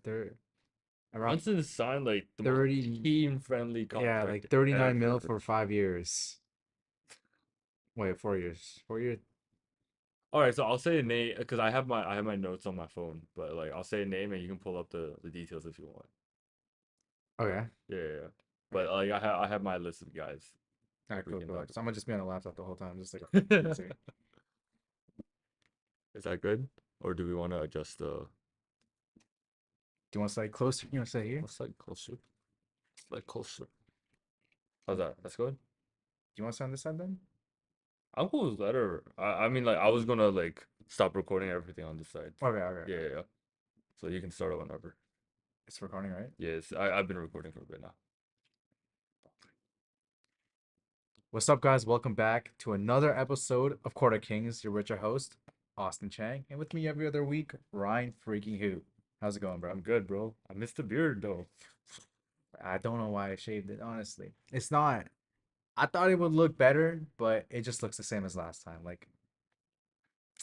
Around Brunson signed like the most 30, team-friendly yeah, contract like 39 mil ever. for 5 years. Wait, 4 years. 4 years. All right, so I'll say a name because I have my notes on my phone, but like I'll say a name and you can pull up the details if you want. Okay. Yeah, yeah, yeah. Okay. But like I have my list of guys All right, if we cool, can cool. talk So I'm gonna just be on the laptop the whole time, just like about. easier. Is that good? Or do we want to adjust the Do you want to stay closer? You want to stay here? Do let's like closer? Like closer. How's that? That's good? you want to stay on this side then? I'm cool with that or I mean like I was gonna like stop recording everything on this side. Okay, okay, Yeah, okay. yeah, yeah. So you can start it whenever. It's recording, right? Yes, I've been recording for a bit now. What's up, guys? Welcome back to another episode of Quarter Kings. Your Richard host, Austin Chang, and with me every other week, Ryan freaking Who. How's it going, bro? I'm good, bro. I missed the beard though. I don't know why I shaved it, honestly. It's not. I thought it would look better, but it just looks the same as last time. Like,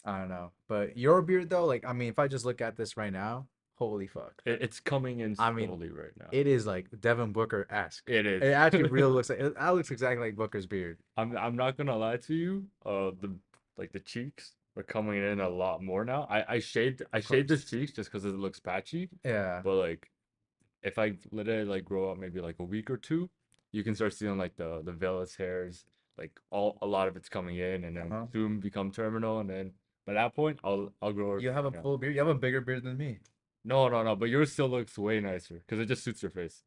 I don't know. But your beard, though, like, I mean, if I just look at this right now, holy fuck. It's coming in I mean, slowly right now. it is like Devin Booker-esque. It is. It actually really looks like that looks exactly like Booker's beard. I'm not gonna lie to you. The cheeks are coming in a lot more now. I Of shaved the course. cheeks just because it looks patchy. Yeah. But like if I let it like grow up maybe like a week or two, you can start seeing like the vellus hairs, like a lot of it's coming in and then Uh-huh. soon become terminal and then by that point I'll grow it. You have a Yeah. full beard. You have a bigger beard than me. No, no, no, but yours still looks way nicer because it just suits your face.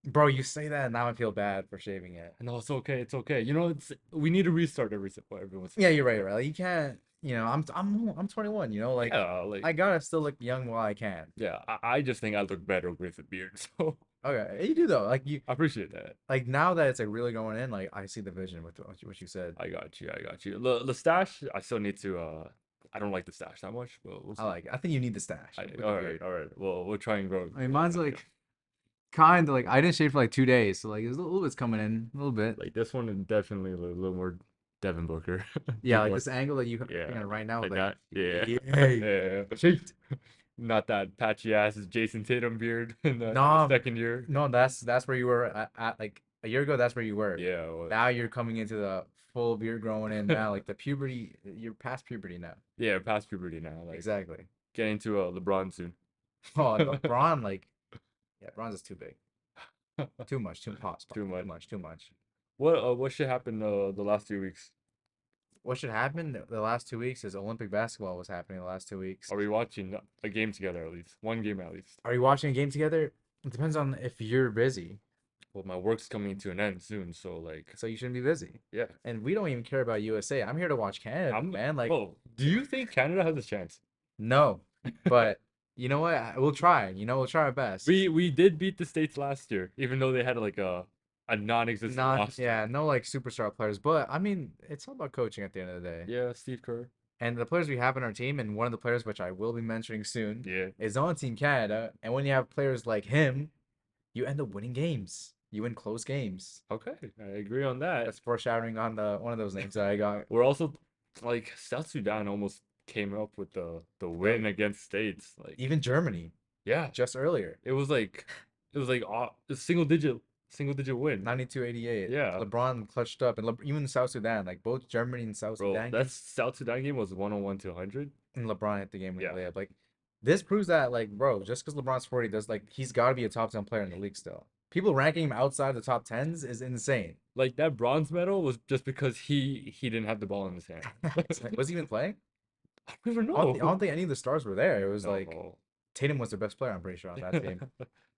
Bro, you say that and now I feel bad for shaving it. No, it's okay. It's okay. You know, we need to restart every once in Yeah, a you're right, while. right. Like, you can't, I'm 21, like Yeah, like I gotta still look young while I can. yeah. I just think I look better with a beard, so Okay, you do though. I appreciate that. Like now that it's like really going in, like I see the vision with what you said. I got you. I got you. The stash, I still need to. I don't like the stash that much, but we'll I see. like it. I think you need the stash with the All right, beard. all right. Well, we'll try and grow. I mean, Grow it mine's back up. like kind of like I didn't shave for like 2 days, so like there's a little bit's coming in, a little bit. Like this one is definitely a little more Devin Booker. Yeah, Two like more. this angle that you Yeah, freaking right now, like like that. Yeah, yay, yeah. shaved. Not that patchy ass Jason Tatum beard in the No, second year. no, that's where you were at like a year ago. That's where you were. Yeah, well, Now you're coming into the full beard growing in now, like the puberty. You're past puberty now. yeah, past puberty now. Like Exactly. getting to LeBron soon. Oh, LeBron, like yeah, Bron's is too big, too much, too pause, Too too much. much, too much. What should happen the last 2 weeks? What should happen the last 2 weeks is Olympic basketball was happening the last 2 weeks. Are we watching a game together at least? One game at least. Are you watching a game together? It depends on if you're busy. Well, my work's coming to an end soon, so like, So you shouldn't be busy. yeah. And we don't even care about USA. I'm here to watch Canada, I'm man. Like, bro. Do you think Canada has a chance? no. But you know what? We'll try. We'll try our best. We did beat the States last year, even though they had like a non-existent Not, roster. yeah, no like superstar players, but I mean, it's all about coaching at the end of the day. Yeah, Steve Kerr. And the players we have in our team, and one of the players which I will be mentioning soon, Yeah. is on Team Canada. And when you have players like him, you end up winning games. You win close games. Okay, I agree on that. That's foreshadowing on the one of those names that I got. We're also like South Sudan almost came up with the win The, against States. Like, even Germany yeah, just earlier, it was like a single digit win. 92-88. Yeah, LeBron clutched up, and even South Sudan, like both Germany and South bro, Sudan that games, South Sudan game was 101 to 100. and LeBron hit the game winning Yeah, layup. Like this proves that, like, bro, just because LeBron's 40 does like he's got to be a top 10 player in the league still. People ranking him outside the top tens is insane. like that bronze medal was just because he didn't have the ball in his hand. It's like, was he even playing? I don't even I don't know. think any of the stars were there. It was like No. Tatum was the best player, I'm pretty sure, on that team.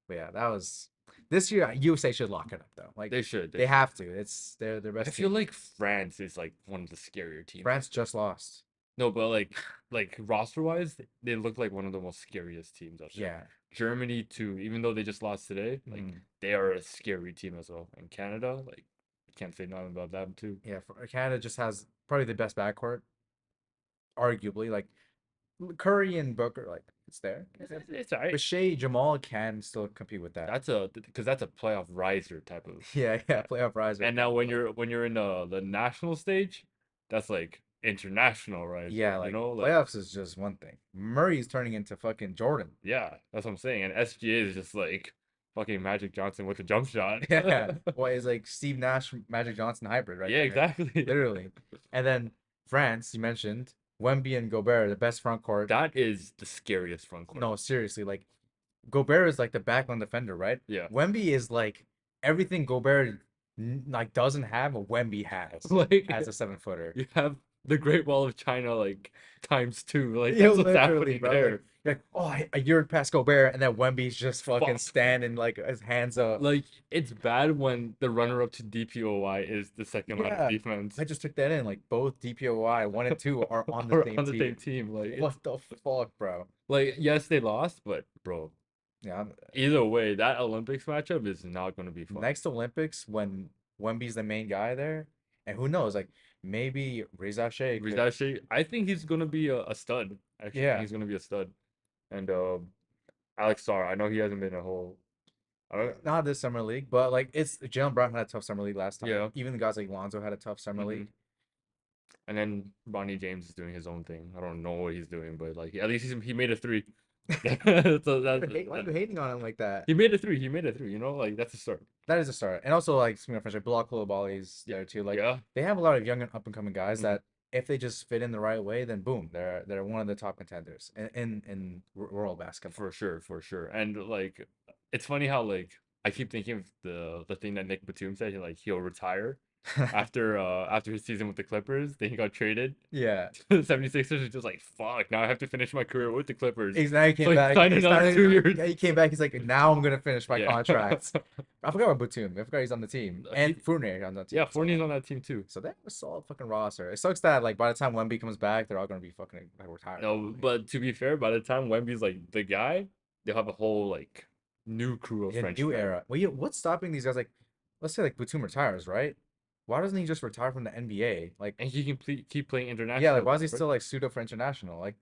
But yeah, that was this year. USA should lock it up though. Like They should. they have to. It's their I best feel team. like France is like one of the scarier teams. France just lost. No, but like roster wise, they look like one of the most scariest teams out there. Yeah. Germany too, even though they just lost today, like Mm. they are a scary team as well. And Canada, like can't say nothing about them too. Yeah. Canada just has probably the best backcourt, arguably. Like Curry and Booker, like it's there. It's all right. But Shea Jamal can still compete with that. That's a playoff riser type of Yeah, guy. playoff riser. And now when you're in the national stage, that's like international Yeah, rises, you like know, like playoffs is just one thing. Murray's turning into fucking Jordan. yeah, that's what I'm saying. And SGA is just like fucking Magic Johnson with a jump shot. Yeah. What is like Steve Nash, Magic Johnson hybrid right Yeah, there. exactly. Literally. And then France, you mentioned Wemby and Gobert, the best front court. That is the scariest front court. No, seriously, like Gobert is like the backline defender, right? Yeah. Wemby is like everything Gobert like doesn't have, a Wemby has as Like a 7 footer. you have the Great Wall of China like times two. Like You that's what's literally, happening bro. Like, there. you're like, oh, I yard past Gobert, and then Wemby's just fucking Fuck. standing like his hands up. Like it's bad when the runner up to DPOY is the second line of Yeah, defense I just took that in. Like both DPOI one and two are on the or same on the same team. team. Like it's What the fuck, bro? like yes, they lost, but bro, Yeah, either way, that Olympics matchup is not gonna be fun. next Olympics when Wemby's the main guy there, and who knows, like maybe Reza Shea could. Rizashi, I think he's gonna be a stud. I actually think Yeah, he's gonna be a stud. And Alex Sarr, I know he hasn't been a whole. I don't. not this summer league, but like it's Jalen Brown had a tough summer league last time. Yeah. Even the guys like Lonzo had a tough summer Hmm. league. And then Bonnie James is doing his own thing. I don't know what he's doing, but like at least he made a three. So Why are you hating on him like that? he made a three. He made a three. You know, like that's a start. That is a start. And also like speaking of French, like Bilal Coulibaly's Yeah. there too. Like Yeah. they have a lot of young and up and coming guys Mhm. that if they just fit in the right way, then boom, they're one of the top contenders in world basketball. For sure, for sure. And like it's funny how like I keep thinking of the thing that Nick Batum said, like he'll retire after his season with the Clippers. Then he got traded Yeah. to the 76ers. Is just like fuck, now I have to finish my career with the Clippers. He's now he So came he back. signed He's another starting, 2 years. yeah, he came back. He's like, now I'm gonna finish my Yeah. contract. I forgot about Batum. I forgot he's on the team. And He, Fournier on the team. yeah, So, Fournier's on that team too. so they have a solid fucking roster. It sucks that like by the time Wemby comes back, they're all gonna be fucking like retired No, probably. but to be fair, by the time Wemby's like the guy, they'll have a whole like new crew of A new Frenchmen. era. Well, what's stopping these guys? Like, let's say like Batum retires, right? Why doesn't he just retire from the NBA? Like, And he can keep playing yeah, like international why is he right? still like pseudo for international? Like,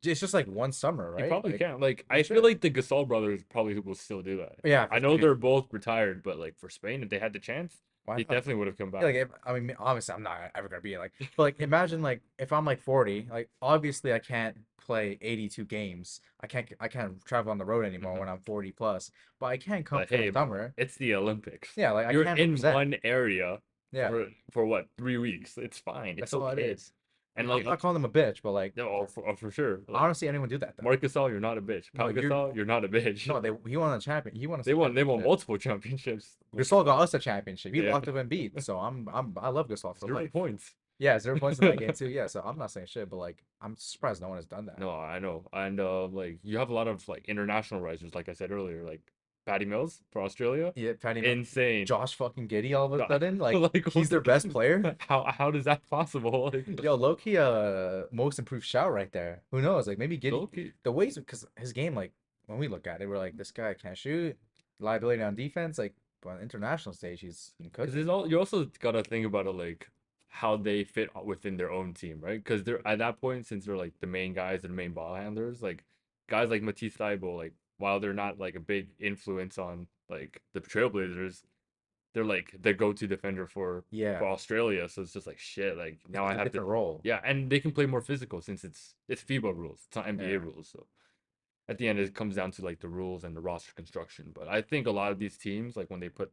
it's just like one summer, He right? probably Like, can. Like, he I feel should. like the Gasol brothers probably will still do that. Yeah, I for know Spain. they're both retired, but like for Spain, if they had the chance, Why they not? definitely would have come Yeah, back. like if, I mean, obviously I'm not ever gonna be like, but like imagine like if I'm like 40, like obviously I can't play 82 games. I can't travel on the road anymore Hmm. when I'm 40 plus, but I can come But for the hey, bro, summer. it's the Olympics. Yeah, like I You're can in represent. one area Yeah, for what, 3 weeks? It's fine. that's It's all it okay. is. And I'm like, not calling them a bitch, but like no, for sure. I Like, don't see anyone do that though. Marc Gasol, you're not a bitch. No, Pau you're Gasol, you're not a bitch. no, they he won a champion. He won a They won championship. multiple championships. Like, Gasol got us a championship. He yeah, locked up Embiid, so I love Gasol for 0 life. points. Yeah, 0 points in that game too. Yeah, so I'm not saying shit, but like I'm surprised no one has done that. No, I know. And like you have a lot of like international risers, like I said earlier, like Patty Mills for Australia. Yeah, Patty Insane. Josh fucking Giddy all of a No, sudden, like like he's their best player. how does that possible? Like Yo, Loki, most improved shout right there. Who knows? Like maybe Giddy, Loki. the ways because his game, like when we look at it, we're like this guy can't shoot, liability on defense. Like but on the international stage, he's been Because cooking. you also gotta think about it like how they fit within their own team, right? Because they're at that point, since they're like the main guys and main ball handlers, like guys like Matisse Thybulle, like while they're not like a big influence on like the Trailblazers, they're like the go-to defender Yeah, for Australia. So it's just like shit. Like now I it's a have to, different role. yeah, and they can play more physical since it's FIBA rules. It's not NBA Yeah, rules. So at the end, it comes down to like the rules and the roster construction. But I think a lot of these teams, like when they put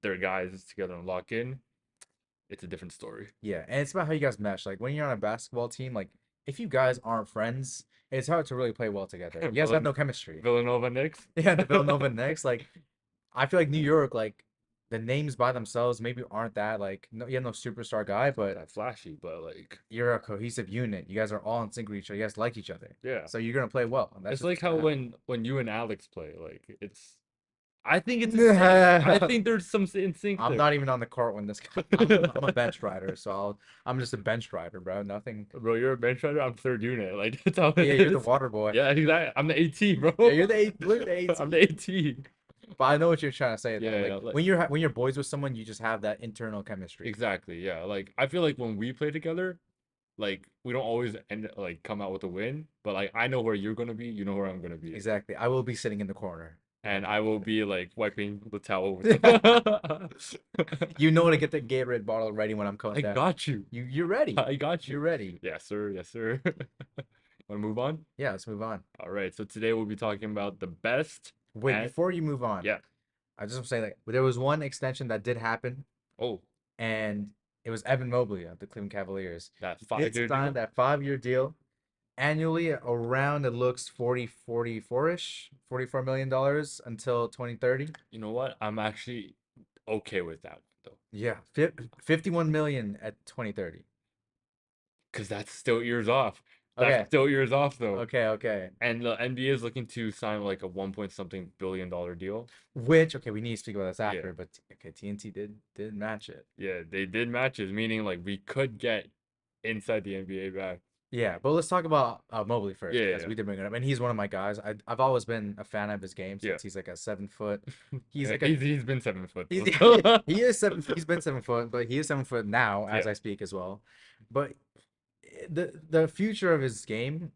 their guys together and lock in, it's a different story. yeah, and it's about how you guys mesh. Like when you're on a basketball team, like if you guys aren't friends, it's hard to really play well together. You guys have Villan- no chemistry. Villanova Knicks. Yeah, the Villanova Knicks, like I feel like New York, like the names by themselves maybe aren't that like no, you have no superstar guy, Not but that flashy, but like you're a cohesive unit. You guys are all in sync with each other. You guys like each other, yeah, so you're gonna play well. And that's it's just like what's how gonna happen. when you and Alex play, like it's. I think it's insane. I think there's some in sync I'm there. not even on the court when this guy. I'm a bench rider, so I'm just a bench rider, bro. Nothing. Bro, you're a bench rider. I'm third unit. Like that's how it Yeah, you're the is. water boy. Yeah, exactly. I'm the AT, bro. Yeah, you're the eight. Look at the I'm 18. the AT. But I know what you're trying to say though. Yeah, yeah. Like Like when you're boys with someone, you just have that internal chemistry. exactly. Yeah. Like I feel like when we play together, like we don't always end come out with a win, but like I know where you're gonna be. You know where I'm gonna be. Exactly. I will be sitting in the corner. and I will be like wiping the towel with them. You know to get the Gatorade bottle ready when I'm coming I down. got you. You're ready. I got you. You're ready. Yes, sir. Yes, sir. Want to move on? Yeah, let's move on. All right. So today we'll be talking about the best Wait, and before you move on, yeah. I just want to say that there was one extension that did happen, Oh, and it was Evan Mobley of the Cleveland Cavaliers. that He did 5 year sign deal. that 5-year deal. Annually, around it looks 44-ish, $44 million until 2030. You know what? I'm actually okay with that though, Yeah, 51 million at 2030. because that's still years off. That's Okay, still years off though. okay. And the NBA is looking to sign like a 1 point something billion-dollar deal. Which okay, we need to speak about this Yeah. after, but okay, TNT did match it. Yeah, they did matches, meaning like we could get inside the NBA back. Yeah, but let's talk about Mobley Yeah, first yeah, because yeah. we did bring it up, and he's one of my guys. I've always been a fan of his game Yeah. since he's like a 7 foot. He's Yeah, like a he's been 7 foot he's though. he is 7. He's been 7 foot, but he is 7 foot now Yeah. as I speak as well. But the future of his game,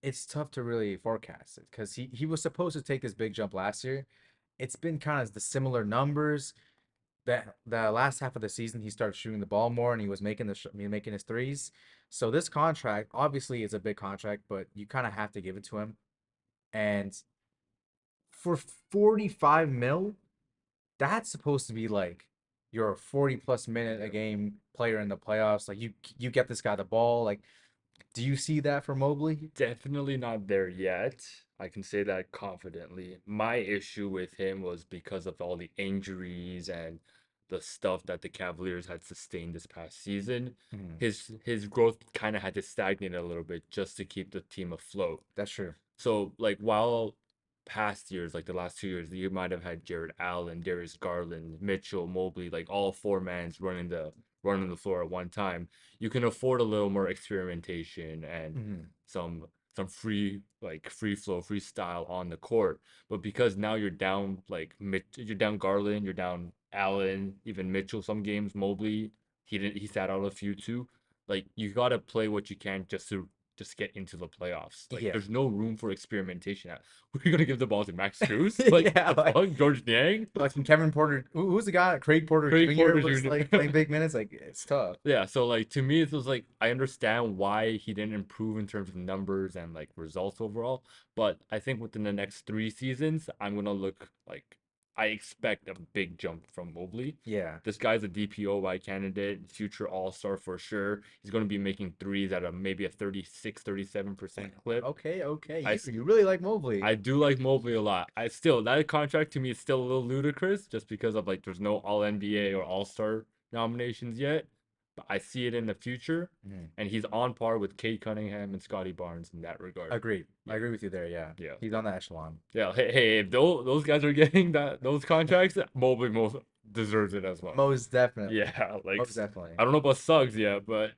it's tough to really forecast it because he was supposed to take this big jump last year. It's been kind of the similar numbers. That the last half of the season he started shooting the ball more and he was making making his threes. So this contract obviously is a big contract, but you kind of have to give it to him. And for 45 mil, that's supposed to be like your 40 plus minute a Yeah. game player in the playoffs. Like you get this guy the ball. Like, do you see that for Mobley? Definitely not there yet. I can say that confidently. My issue with him was because of all the injuries and the stuff that the Cavaliers had sustained this past season. Mhm. His growth kind of had to stagnate a little bit just to keep the team afloat. That's true. So like while past years, like the last 2 years, you might have had Jared Allen, Darius Garland, Mitchell, Mobley, like all four mans running the floor at one time. You can afford a little more experimentation and Mhm. some free flow, freestyle on the court. But because now you're down you're down Garland, you're down Allen, even Mitchell some games, Mobley, he sat out a few too. Like you gotta play what you can just get into the playoffs. Like Yeah. there's no room for experimentation. We're gonna give the ball to Max Strus? Like Yeah, the fuck? George Niang? like Kevin Porter. Who's the guy? Craig Porter Craig Jr. Porter was Jr. like playing big minutes. Like it's tough. Yeah, so like to me it was like I understand why he didn't improve in terms of numbers and like results overall, but I think within the next 3 seasons, I'm gonna look like I expect a big jump from Mobley. Yeah. This guy's a DPOY candidate, future all-star for sure. He's gonna be making threes at a maybe a 36-37% clip. Okay. I You really like Mobley. I do like Mobley a lot. I still that contract to me is still a little ludicrous just because of like there's no All NBA or All Star nominations yet. But I see it in the future, Mhm. and he's on par with Kate Cunningham and Scotty Barnes in that regard. Agreed. I Yeah, agree with you there. Yeah. yeah, He's on the echelon. yeah. Hey, if those guys are getting those contracts, Mobley most deserves it as well. Most definitely. Yeah, like Most definitely. I don't know about Suggs yet, but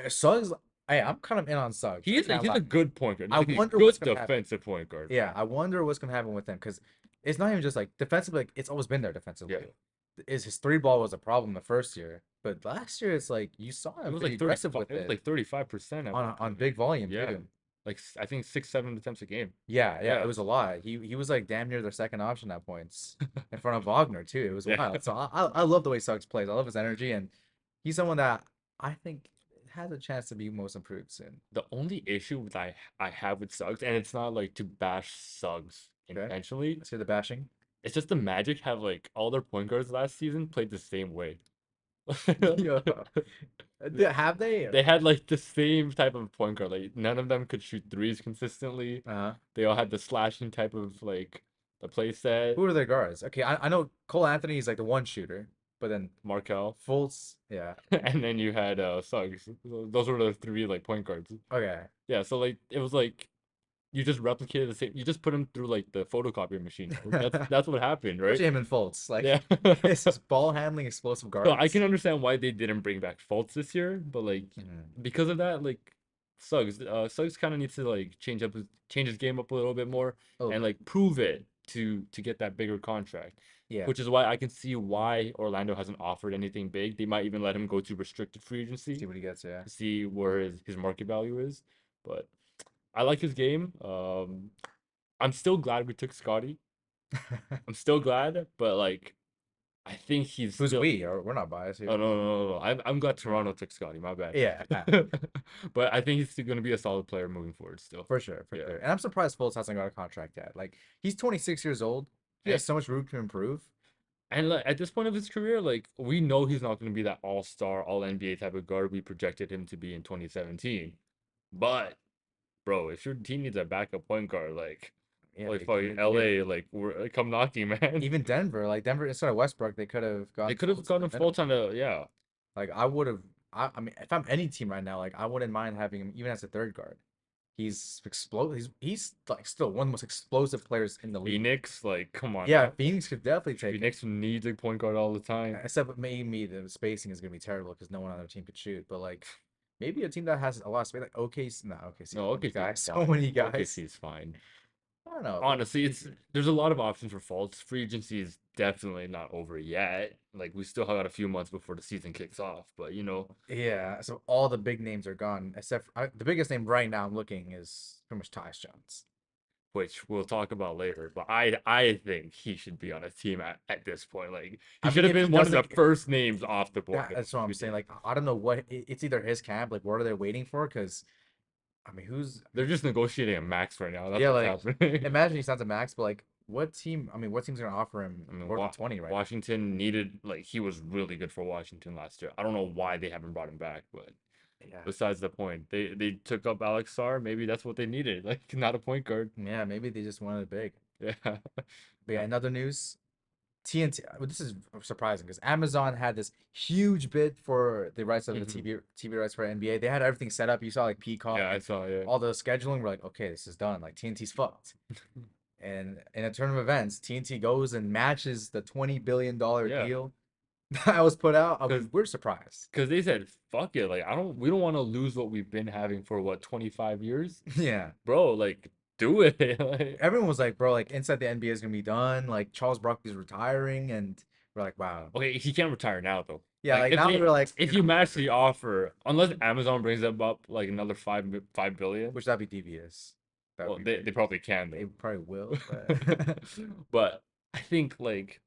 Suggs. Hey, I'm kind of in on Suggs. I can't he's lie. a good point guard. He's I like a wonder what's good gonna happen. defensive point guard. Yeah, I wonder what's gonna happen with him because it's not even just like defensively. Like, it's always been there Yeah. defensively. Is his three ball was a problem the first year, but last year it's like you saw It him was pretty like aggressive 35. with It was it like 35% at one on point. big volume Yeah. too. Like I think 6, 7 attempts a game. Yeah, it Yeah. was a lot. He was like damn near their second option at points in front of Wagner too. It was Yeah. wild. So I love the way Suggs plays. I love his energy, and he's someone that I think has a chance to be most improved soon. The only issue that I have with Suggs, and it's not like to bash Suggs Okay, intentionally, let's hear the bashing. it's just the Magic have like all their point guards last season played the same way. Yeah, have they? They had like the same type of point guard. Like none of them could shoot threes consistently. Uh-huh. They all had the slashing type of like the play set. Who are their guards? Okay, I know Cole Anthony is like the one shooter, but then Markel. Fultz, yeah. And then you had Suggs. Those were the three like point guards. Okay. Yeah, so like it was like you just replicated the same. You just put him through like the photocopier machine. Like, that's what happened, right? Especially him and Fultz. Like Yeah. it's just ball handling explosive So I guards. can understand why they didn't bring back Fultz this year, but like Mhm. because of that, like Suggs kind of needs to like change his game up a little bit more A little and bit. like prove it to get that bigger contract. Yeah. Which is why I can see why Orlando hasn't offered anything big. They might even let him go to restricted free See agency what he gets, yeah. to see where his market value is. But I like his game. I'm still glad we took Scotty. I'm still glad, but like I think he's Who's still. we? Or we're not biased Oh here. no, no, no, no. I'm glad Toronto took Scotty. My bad. Yeah, But I think he's still gonna be a solid player moving forward. Still. for sure, for Yeah. sure. And I'm surprised Fultz hasn't got a contract yet. Like he's 26 years old. He And, has so much room to improve. and like, at this point of his career, like we know he's not gonna be that all-star, all NBA type of guard we projected him to be in 2017. But bro, if your team needs a backup point guard, Yeah, like they fucking clearly do. LA, like we're come knocking, man. Even Denver, like Denver instead of Westbrook, they could have They gone could have Fultz at gotten a minimum. full time to yeah. Like I would have. I mean, if I'm any team right now, like I wouldn't mind having him even as a third guard. He's explode. He's like still one of the most explosive players in the league. Phoenix, like come on Yeah, now. Phoenix could definitely take him. Phoenix needs a point guard all the time. Except maybe the spacing is gonna be terrible because no one on their team could shoot. But like maybe a team that has a lot of space, like OKC, no, OKC, No, so many OKC is guys, so fine. many guys. OKC is fine. I don't know, but Honestly, it's there's a lot of options for faults. Free agency is definitely not over yet. Like we still have got a few months before the season kicks off, but yeah. So all the big names are gone, except for, the biggest name right now I'm looking is pretty much Tyus Jones. which we'll talk about later. But I think he should be on a team at this point. Like he I should mean, have if he been one of the doesn't, first names off the board if that's what I'm we saying. did. Like I don't know what it's either his camp, like what are they waiting for? Because I mean, They're just negotiating a max right now. That's yeah, what's like happening. imagine he signs a max, but like what team? I mean, what team's gonna offer him I mean, more than 20 right now? Washington needed like he was really good for Washington last year. I don't know why they haven't brought him back, but Yeah, besides the point, they took up Alex Sarr. Maybe that's what they needed, like not a point guard. yeah, maybe they just wanted it big. Yeah, But yeah, another news. TNT. Well, this is surprising because Amazon had this huge bid for the rights of the Mhm. TV rights for NBA. They had everything set up. You saw like Peacock Yeah, I and saw. Yeah, all the scheduling. We're like, okay, this is done. Like TNT's fucked. And in a turn of events, TNT goes and matches the $20 billion yeah, deal that was put out. because We're surprised. they said fuck it. Like we don't want to lose what we've been having for what 25 years, Yeah. bro. Like do it. Like Everyone was like, bro, like inside the NBA is gonna be done. Like Charles Barkley's retiring, and we're like, wow. okay, he can't retire now though. Yeah, Like like now we're like, if you match the offer, unless Amazon brings them up like another 5 billion, which that'd be devious. That would well be they very. probably can They though. probably will, but But I think like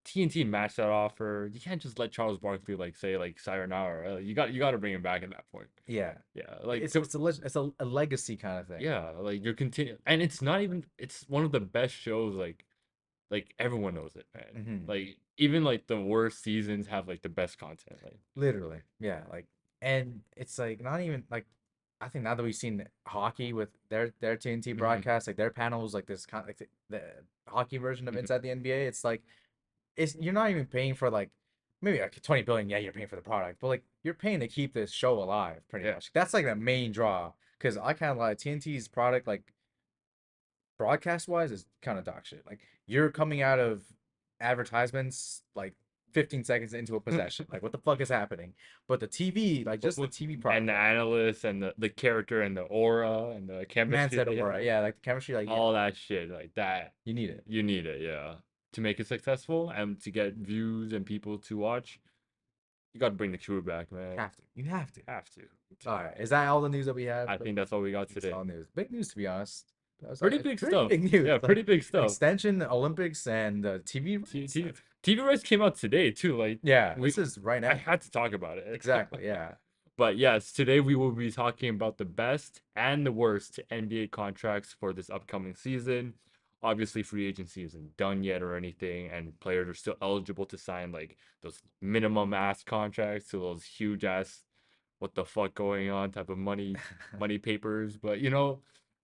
TNT matched that offer. You can't just let Charles Barkley like say like sayonara. You got to bring him back at that point. yeah, Yeah, like it's a legacy kind of thing. yeah, like you're continuing, and it's not even. It's one of the best shows. Like everyone knows it, man. Hmm. Like even like the worst seasons have like the best content. Like Literally, yeah. Like, and it's like not even like I think now that we've seen hockey with their TNT mhm, broadcast, like their panels, like this kind of like the hockey version of mhm, Inside the NBA, it's like it's you're not even paying for like maybe like 20 billion. Yeah, you're paying for the product, but like you're paying to keep this show alive, pretty yeah. much. That's like the main draw. Because I can't lie, TNT's product, like broadcast wise, is kind of dog shit. Like you're coming out of advertisements like 15 seconds into a possession. Like what the fuck is happening? But the TV, like just the TV And product, the like analysts and the character and the aura and the man chemistry said they aura, have, yeah, like the chemistry, like yeah, all that shit, like that, you need it. you need it, yeah, to make it successful and to get views and people to watch. You got to bring the crew back, man. Have to. You have to. Have to. All right. Is that all the news that we have? I think that's all we got It's today. all news. Big news, to be honest. That was Pretty big pretty stuff. big news. Yeah, Like pretty big an stuff. extension, Olympics, and TV T- rights. T- TV rights came out today too. Like Yeah, we, this is right I now. had to talk about it. Exactly. Yeah. But yes, today we will be talking about the best and the worst NBA contracts for this upcoming season. Obviously, free agency isn't done yet or anything, and players are still eligible to sign like those minimum ass contracts to those huge ass what the fuck going on type of money papers. But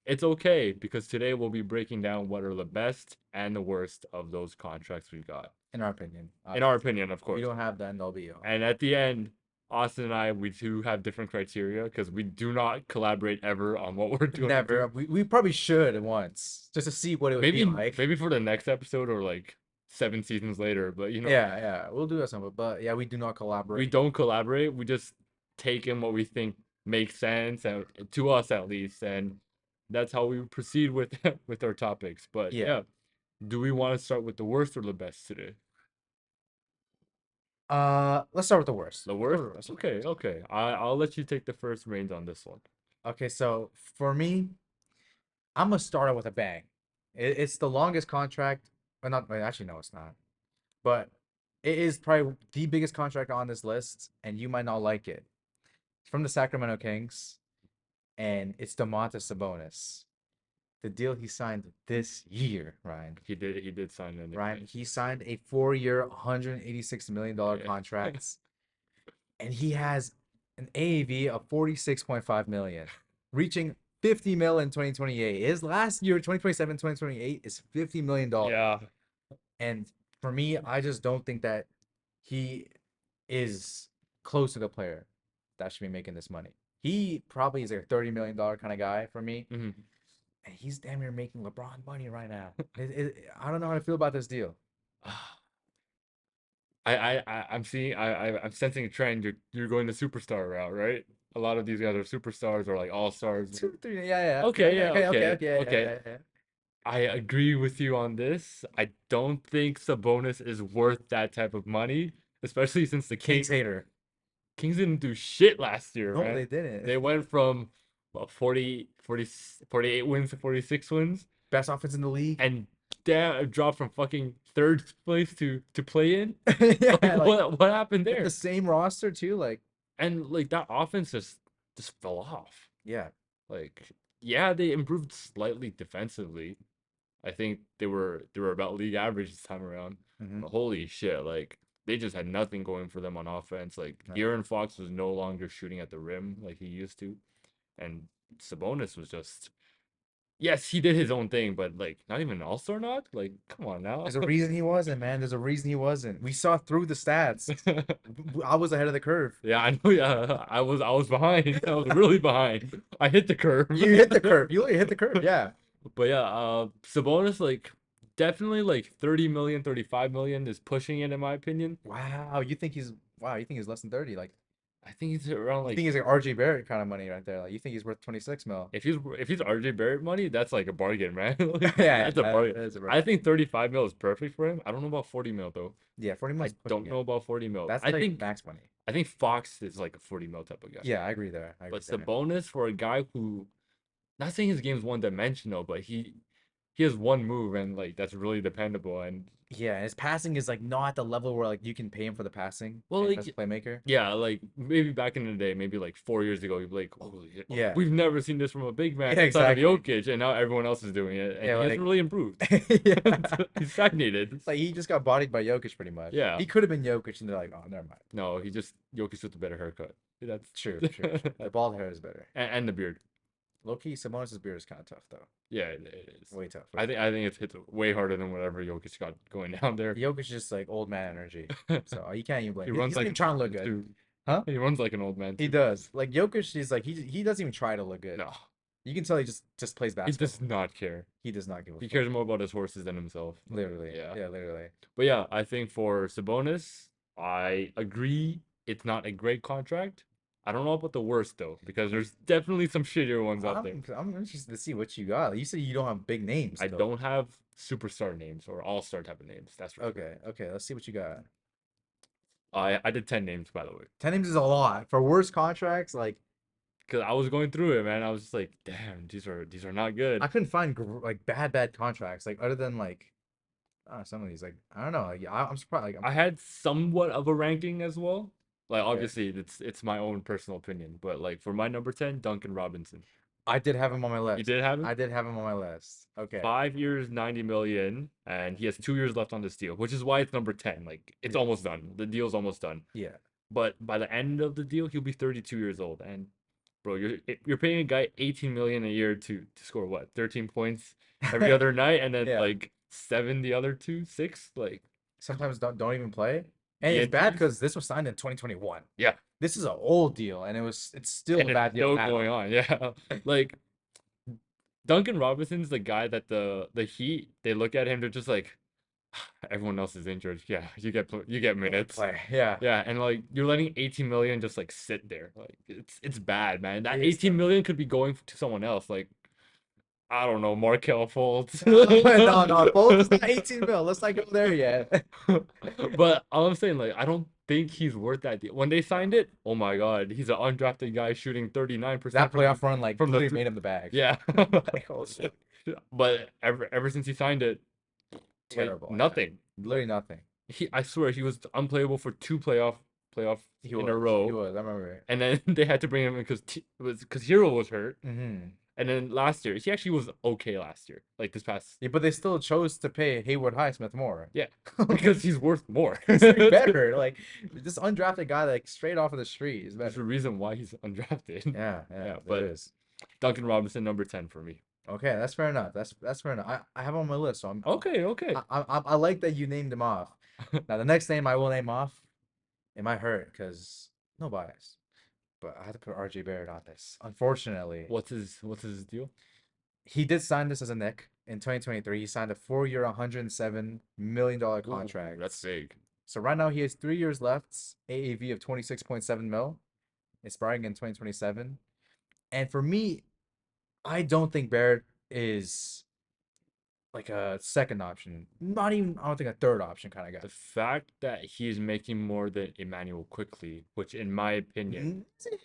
it's okay because today we'll be breaking down what are the best and the worst of those contracts we got. In our opinion, In our obviously. opinion, of We course. don't have the end all be all. And at the end, Austin and I, we do have different criteria because we do not collaborate ever on what we're going to Never. do. We probably should once just to see what it would be Maybe like. maybe for the next episode or like 7 seasons later, but Yeah, yeah. We'll do that some, but yeah, we do not we collaborate. don't collaborate. We just take in what we think makes sense and to us at least, and that's how we proceed with with our topics. But Yeah. yeah, do we want to start with the worst or the best today? Let's start with the worst. The Let's go worst? with the worst. Okay, okay. I'll let you take the first reins on this one. Okay, so for me, I'm gonna start out with a bang. It's the longest contract. Well, not well, actually no, it's not. But it is probably the biggest contract on this list, and you might not like it. It's from the Sacramento Kings, and it's Domantas Sabonis. The deal he signed this year, Ryan. He did sign Ryan, an he signed a 4 year, $186 million yeah. contract, and he has an AAV of 46.5 million, reaching 50 mil in 2028. His last year, 2027, 2028, is $50 million. Yeah. And for me, I just don't think that he is close to the player that should be making this money. He probably is a $30 million kind of guy for me. Mhm. And he's damn near making LeBron money right now. I don't know how to feel about this deal. I'm seeing I'm sensing a trend. You're going the superstar route, right? A lot of these guys are superstars or like all stars. Two, three, yeah, yeah, Okay, yeah, yeah, okay, okay, okay, okay, yeah, yeah, okay. yeah, yeah. I agree with you on this. I don't think Sabonis is worth that type of money, especially since the Kings hater. Kings didn't do shit last year, No, man. they didn't. They went from what, 48 wins to 46 wins Best offense in the league. and damn dropped from fucking third place to play in. Like Yeah, like what happened with the there? same roster too. Like, And like that offense just fell off. yeah. Like yeah, they improved slightly defensively. I think they were about league average this time around. Hmm. But holy shit, like they just had nothing going for them on offense. Like De'Aaron Fox was no longer shooting at the rim like he used to, and Sabonis was just yes, he did his own thing, but like not even an all-star nod. Like come on now. There's a reason he wasn't, man. There's a reason he wasn't. We saw through the stats. I was ahead of the curve. Yeah, I know. Yeah, I was behind. I was really behind. I hit the curve. You hit the curve. You literally hit the curve. Yeah. But yeah, Sabonis like definitely like 30 million, 35 million is pushing it in my opinion. Wow. You think he's less than 30. Like, I think he's around you think like he's like RJ Barrett kind of money right there. Like, you think he's worth 26 mil. if he's RJ Barrett money, that's like a bargain, man. Like Yeah, that's a bargain. that is a I bargain. think 35 mil is perfect for him. I don't know about 40 mil though. Yeah, 40 I mil's pushing don't it. know about 40 mil. That's I like think max money. I think Fox is like a 40 mil type of guy. Yeah, I agree there. I agree But there. Sabonis for a guy who not saying his game's one dimensional, but he has one move and like that's really dependable and Yeah, his passing is like not at the level where like you can pay him for the passing well and like as a playmaker. yeah, like maybe back in the day, maybe like 4 years ago, you'd be like, holy shit, Yeah. we've never seen this from a big man Yeah, outside of exactly. Jokic, and now everyone else is doing it, and Yeah, he hasn't like really improved. yeah. He's stagnated. It's like he just got bodied by Jokic pretty much. Yeah. He could have been Jokic and they're like, oh, never mind. No, he just Jokic with a better haircut. That's True, true, true. The bald hair is better. and the beard. Low key, Sabonis' beard is kind of tough though. Yeah, it is. Way tough. Way I tough. think I think it's hit way harder than whatever Jokic got going down there. Jokic is just like old man energy. So you can't even blame He him. runs He's not like even an trying to old look man good. too. Huh? He runs like an old man He too. does. Like Jokic, he's like he doesn't even try to look good. No, You can tell he just plays he does basketball. not care. He does not give a He fuck. cares more about his horses than himself. Literally. Yeah. Yeah, literally. But yeah, I think for Sabonis, I agree it's not a great contract. I don't know about the worst though, because there's definitely some shittier ones out there. I'm interested to see what you got. You said you don't have big names I though. don't have superstar names or all-star type of names. That's for sure. Okay, okay. Let's see what you got. I did 10 names by the way. 10 names is a lot for worst contracts. Like Cause I was going through it, man. I was just like, damn, these are not good. I couldn't find like bad contracts. Like other than like some of these. Like I don't know. Like I'm surprised. Like I had somewhat of a ranking as well. Like okay. obviously it's my own personal opinion, but like for my number 10, Duncan Robinson. I did have him on my You list. did have him? I did have him on my list. Okay. 5 years, 90 million, and he has 2 years left on this deal, which is why it's number 10. Like it's Yeah. almost done. The deal's almost done. Yeah. But by the end of the deal, he'll be 32 years old. And bro, you're paying a guy 18 million a year to score what? 13 points every other night and then Yeah. like seven the other two, six, like Sometimes don't even play. And the it's bad injuries. because this was signed in 2021. Yeah. This is an old deal, and it's still And a it's bad deal still now. going on. Yeah. Like Duncan Robinson's the guy that the Heat, they look at him, they're just like everyone else is injured. Yeah, you get Yeah, minutes. play. Yeah. Yeah, and like you're letting 18 million just like sit there. Like it's bad, man. That It is 18 tough. million could be going to someone else. Like I don't know, Markel Fultz. No, Fultz is not 18 mil. Let's not go there yet. But all I'm saying, like, I don't think he's worth that deal. When they signed it, oh my God, he's an undrafted guy shooting 39% That from playoff run, like, from the literally th made him the bag. yeah. Like, oh shit. But ever since he signed it, like terrible at that. nothing. Literally nothing. I swear he was unplayable for two playoffs He in a was. He row, was. I remember it. and then they had to bring him in because Hero was hurt, Hmm. and then last year he actually was okay last year, like this past Yeah, but they still chose to pay Haywood Highsmith more. yeah, Like, because he's worth more. he's like better. Like this undrafted guy, like straight off of the street, is There's better. a reason why he's undrafted. Yeah, yeah, Yeah, there but is. Duncan Robinson number 10 for me. Okay, that's fair enough. That's fair enough. I have him on my list, so Okay, okay. I like that you named him off. Now the next name I will name off, it might hurt because no bias, but I had to put RJ Barrett on this. Unfortunately, What's his deal? he did sign this as a Nick in 2023. He signed a 4-year, $107 million Ooh, that's contract. big. So right now he has 3 years left, AAV of 26.7 mil, expiring in 2027. And for me, I don't think Barrett is like a second option. Not even, I don't think a third option kind of guy. The fact that he's making more than Emmanuel Quickly, which in my opinion, Is he? Is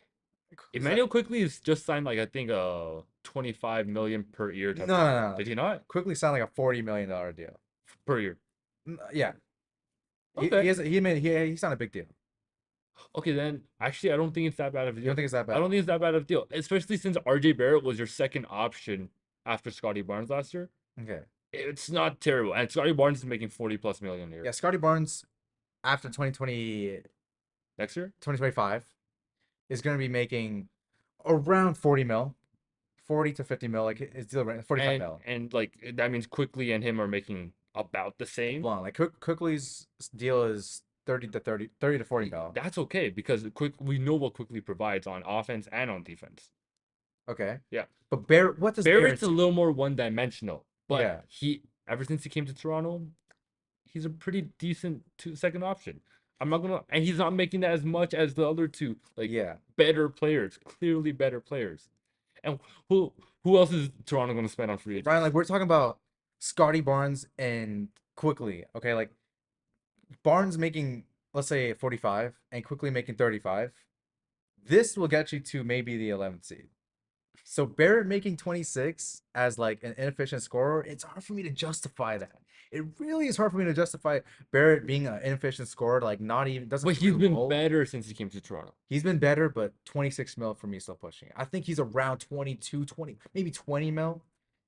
that? Emmanuel Quickly is just signed like I think 25 million per year No, type of no, deal. no. Did he not? Quickly signed like a $40 million deal. Per year. Yeah, he Okay. has he signed a big deal. Okay, then actually I don't think it's that bad of a You don't deal. think it's that I bad? don't think it's that bad of a deal, especially since RJ Barrett was your second option after Scotty Barnes last year. Okay. It's not terrible. And Scotty Barnes is making 40 plus million a Yeah, year. Scotty Barnes after 2020 Next year? 2025 is going to be making around 40 mil, 40 to 50 mil, like it's deal right, 45 And mil. and like that means Quickly and him are making about the same. Blunt. Like Quickly's deal is 30 to 40 mil. That's okay because we know what Quickly provides on offense and on defense. Okay. Yeah. But Barrett, what does Barrett's Barrett's? a little more one-dimensional, but Yeah. he ever since he came to Toronto, he's a pretty decent second option. I'm not gonna, and he's not making that as much as the other two, like Yeah. better players, clearly better players. And who who else is Toronto gonna spend on free Ryan, agents? like we're talking about Scotty Barnes and Quickly. Okay, like Barnes making, let's say 45 and Quickly making 35. This will get you to maybe the 11th seed. So Barrett making 26 as like an inefficient scorer, it's hard for me to justify that. It really is hard for me to justify Barrett being an inefficient scorer, like not even doesn't But play he's a been role. better since he came to Toronto. He's been better, but 26 mil for me is still pushing it. I think he's around 22, 20, maybe 20 mil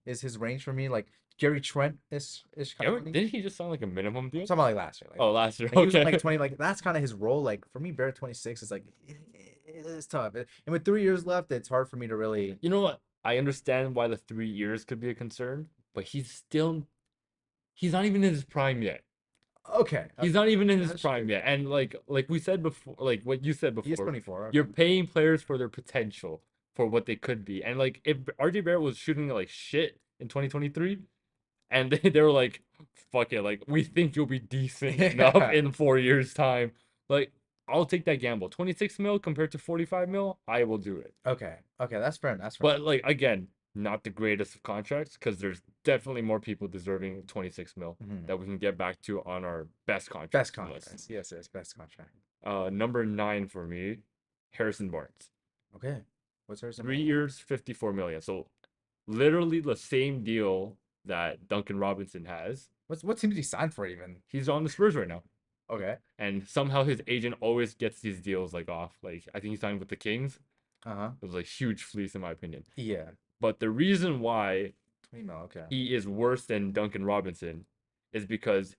is his range for me. Like Gary Trent is kind of Yeah, for me. didn't he just sign like a minimum I'm deal? talking about like last year. Oh, last year. Like he was on Okay. like 20, like that's kind of his role. Like for me, Barrett 26 is like it's tough. And with 3 years left, it's hard for me to really. You know what? I understand why the 3 years could be a concern, but he's not even in his prime yet. Okay, He's not even in his that's prime true. yet. And like we said before, like what you said He is before, 24. you're Okay. paying players for their potential, for what they could be. And like if RJ Barrett was shooting like shit in 2023 and they were like, fuck it, like we think you'll be decent enough Yeah. in 4 years time. Like I'll take that gamble. 26 mil compared to 45 mil, I will do it. Okay. Okay. That's fair. That's fair. But like again, not the greatest of contracts because there's definitely more people deserving 26 mil Mhm. that we can get back to on our best Best contracts list. contract. Yes. Yes. Best contract. Number 9 for me, Harrison Barnes. Okay. What's hers? 3 years, 54 million. So literally the same deal that Duncan Robinson has. What team did he sign for even? He's on the Spurs right now. Okay. And somehow his agent always gets these deals like off. Like I think he signed with the Kings. Uh-huh. It was like huge fleece in my opinion. Yeah. But the reason why 20 mil. Okay. he is worse than Duncan Robinson is because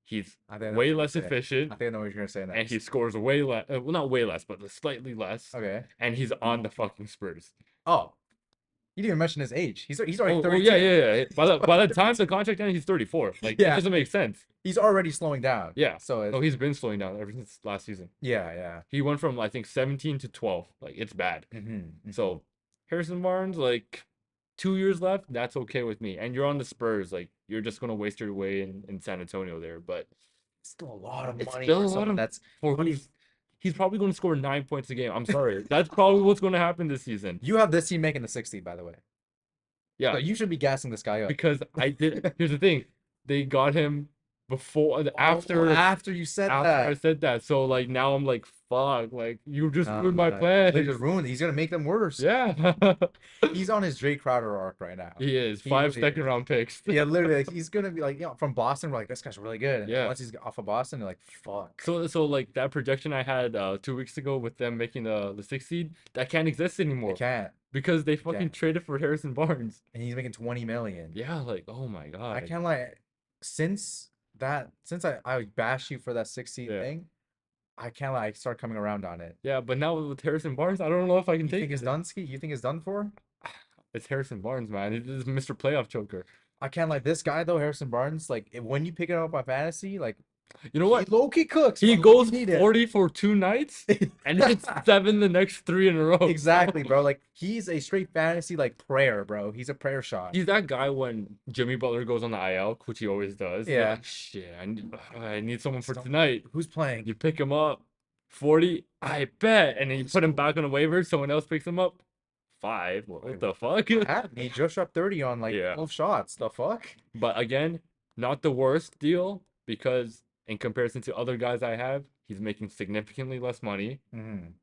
he's I think I know what way you're gonna less say. efficient I think I know what you're gonna say and he next. scores way less. Well, not way less, but slightly less. Okay. And he's on the fucking Spurs. Oh, you didn't even mention his age. He's already Oh yeah, 32. yeah, yeah. By He's the already time the contract ends, he's 34. Like it Yeah. doesn't make sense. He's already slowing down. Yeah. So No, it's he's been slowing down ever since last season. yeah, yeah. He went from I think 17 to 12. Like it's bad. Mm-hmm. So Harrison Barnes, like 2 years left, that's okay with me. And you're on the Spurs, like you're just gonna waste your way in San Antonio there. But Still a lot of it's money still for a lot someone of that's for 20. who's he's probably gonna score 9 points a game. I'm sorry. That's probably what's gonna happen this season. You have this team making the 60, by the way. So Yeah, you should be gassing this guy up. because I did here's the thing. They got him before Oh, after you said after I that. said that. So like now I'm like, fuck, like you just ruined my He plans. just ruined it. He's gonna make them worse. Yeah. He's on his Jay Crowder arc right now. He is He five really second is. round picks. Yeah, literally, like, he's gonna be like, from Boston, we're like, this guy's really good. And then Yeah. once he's off of Boston, they're like, fuck, So like that projection I had 2 weeks ago with them making the sixth seed, that can't exist it anymore can't, because they it fucking can't. traded for Harrison Barnes. And he's making 20 million. Yeah, like oh my I God. can't like, since I bashed you for that 60 Yeah. thing, I can't like start coming around on it. Yeah, but now with Harrison Barnes, I don't know if I can You think take it's it. done, Ski? You think it's done for? It's Harrison Barnes, man. He's Mr. Playoff choker. I can't like this guy though, Harrison Barnes. Like when you pick it up on fantasy, like You know he what? low key cooks, He bro. Like, you goes need it. 40 for 2 nights and hits seven the next three in a row. So Exactly, bro. Like he's a straight fantasy like prayer, bro. He's a prayer shot. he's that guy when Jimmy Butler goes on the IL, which he always does. You're Yeah. like, shit, I need someone for So, tonight. who's playing? You pick him up, 40, I bet. And then you put him back on the waiver, someone else picks him up, five. What the fuck? What happened? He just dropped 30 on like Yeah. 12 shots. The fuck? But again, not the worst deal because in comparison to other guys I have, he's making significantly less money. Mhm.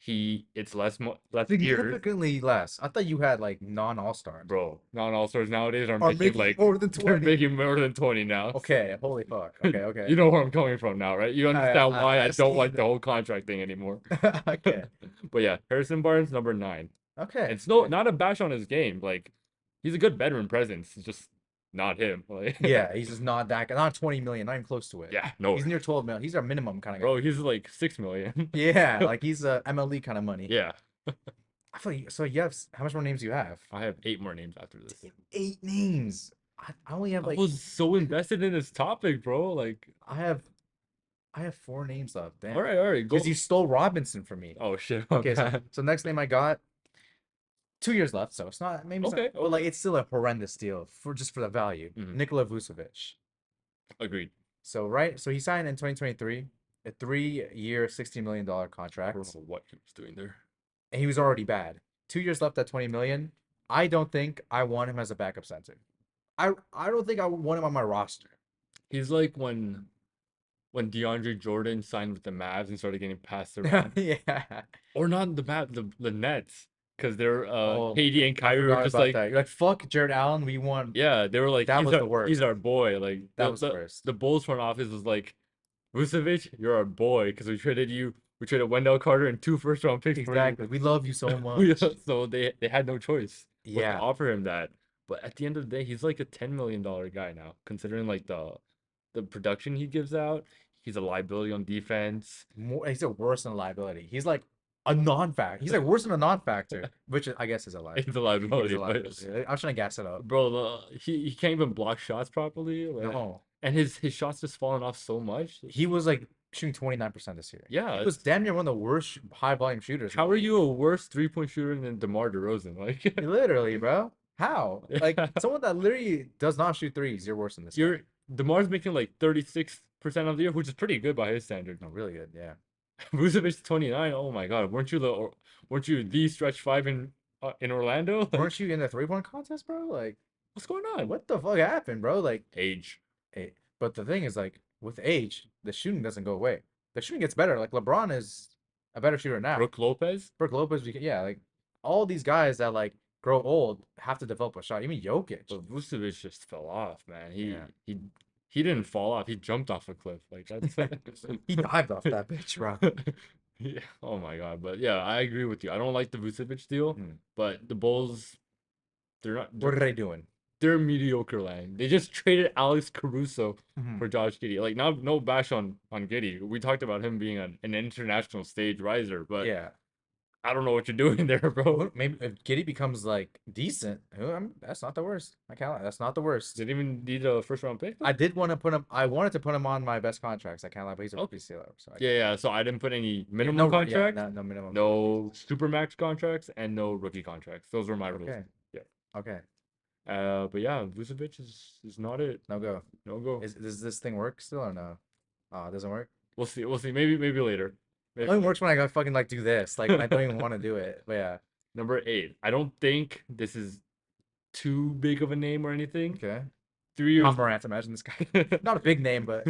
It's less years. Significantly less. I thought you had like non-all-stars. Bro, non-all-stars nowadays are Are making making like more than they're 20. making more than 20 now. Okay, holy fuck. Okay, okay. You know where I'm coming from now, right? You I understand why I I don't see like the that. whole contract thing anymore. Okay. But yeah, Harrison Barnes, number 9. Okay. It's not a bash on his game. Like he's a good veteran presence. It's just not him. Like Yeah, he's just not that guy. Not 20 million, not even close to it. yeah, no, He's near 12 million. He's our minimum kind of guy. bro, he's like 6 million. Yeah, like he's a MLE kind of money. Yeah, I feel like, so you have how much more names do you have? I have 8 more names after this. 8 names. I only have I like was so invested in this topic, bro. Like, I have I have 4 names left. Damn. all right, go. Because you stole Robinson from me. Oh shit, my Okay, so bad. so next name I got 2 years left, so it's not maybe it's not, Okay, but like okay. it's still a horrendous deal for the value. Mhm. Nikola Vucevic. Agreed. So he signed in 2023 a 3-year, $60 million I don't contract, know what he was doing there. and he was already bad. 2 years left at 20 million. I don't think I want him as a backup center. I don't think I would want him on my roster. He's like when DeAndre Jordan signed with the Mavs and started getting passed around, Yeah. or not the Mavs, the Nets, because they're Oh, KD and I Kyrie were forgot just about like, that. You're like, fuck Jared Allen. We want yeah, they were like, that was the he's worst. our boy. Like That was the worst. the Bulls front office was like, Vucevic, you're our boy, because we traded Wendell Carter and 2 first round picks for you. Exactly. We love you so much. So they had no choice but to Yeah. offer him that. But at the end of the day, he's like a $10 million guy now, considering like the production he gives out. He's a liability on defense. He's a worse than a liability. He's like a non-factor. He's like worse than a non-factor, which I guess is a He's a liability. He is liability, a but liability. I'm trying to gas it up. bro, he can't even block shots properly. No. And his shots just falling off so much. He was like shooting 29% this year. Yeah, He was damn near one of the worst high volume shooters in how the are league. you a worse 3-point shooter than DeMar DeRozan? Like, Literally, bro. How? Like yeah. someone that literally does not shoot threes, you're worse than this guy. You're DeMar's making like 36% of the year, which is pretty good by his standard. No, really good. Yeah. Vucevic 29. Oh my God, weren't you the stretch five in Orlando? Like, Weren't you in the 3-point contest, bro? Like, what's going on? what the fuck happened, bro? Like, Age. hey, but the thing is, like, with age, the shooting doesn't go away. The shooting gets better. Like, LeBron is a better shooter now. Brooke Lopez. Brooke Lopez, yeah, like all these guys that like grow old have to develop a shot. Even Jokic. But Vucevic just fell off, man. Yeah. He didn't fall off. He jumped off a cliff. Like that's He dived off that bitch, bro. yeah. Oh my God. But yeah, I agree with you. I don't like the Vucevic deal, Hmm. but the Bulls, they're not. What are they doing? They're mediocre land. They just traded Alex Caruso Mhm. for Josh Giddey. Like, now, no bash on Giddey. We talked about him being an international stage riser, but Yeah. I don't know what you're doing there, bro. Maybe if Giddy becomes like decent, that's not the worst. I can't lie. That's not the worst. Didn't even need a first round pick, I though? did want to put him. I wanted to put him on my best contracts. I can't lie, but he's a Okay. rookie stealer. So Yeah, yeah. So I didn't put any minimum no, contract, no minimum. no supermax contracts, and no rookie contracts. Those were my rules. Okay. Yeah. Okay. But yeah, Vucevic is not it. No go. No go. Does this thing work still or no? Oh, it doesn't work. We'll see. We'll see. Maybe later. It Maybe only later. works when I gotta fucking like do this. Like I don't even want to do it. But yeah. Number 8. I don't think this is too big of a name or anything. Okay. 3 years. John Morant. Imagine this guy. Not a big name, but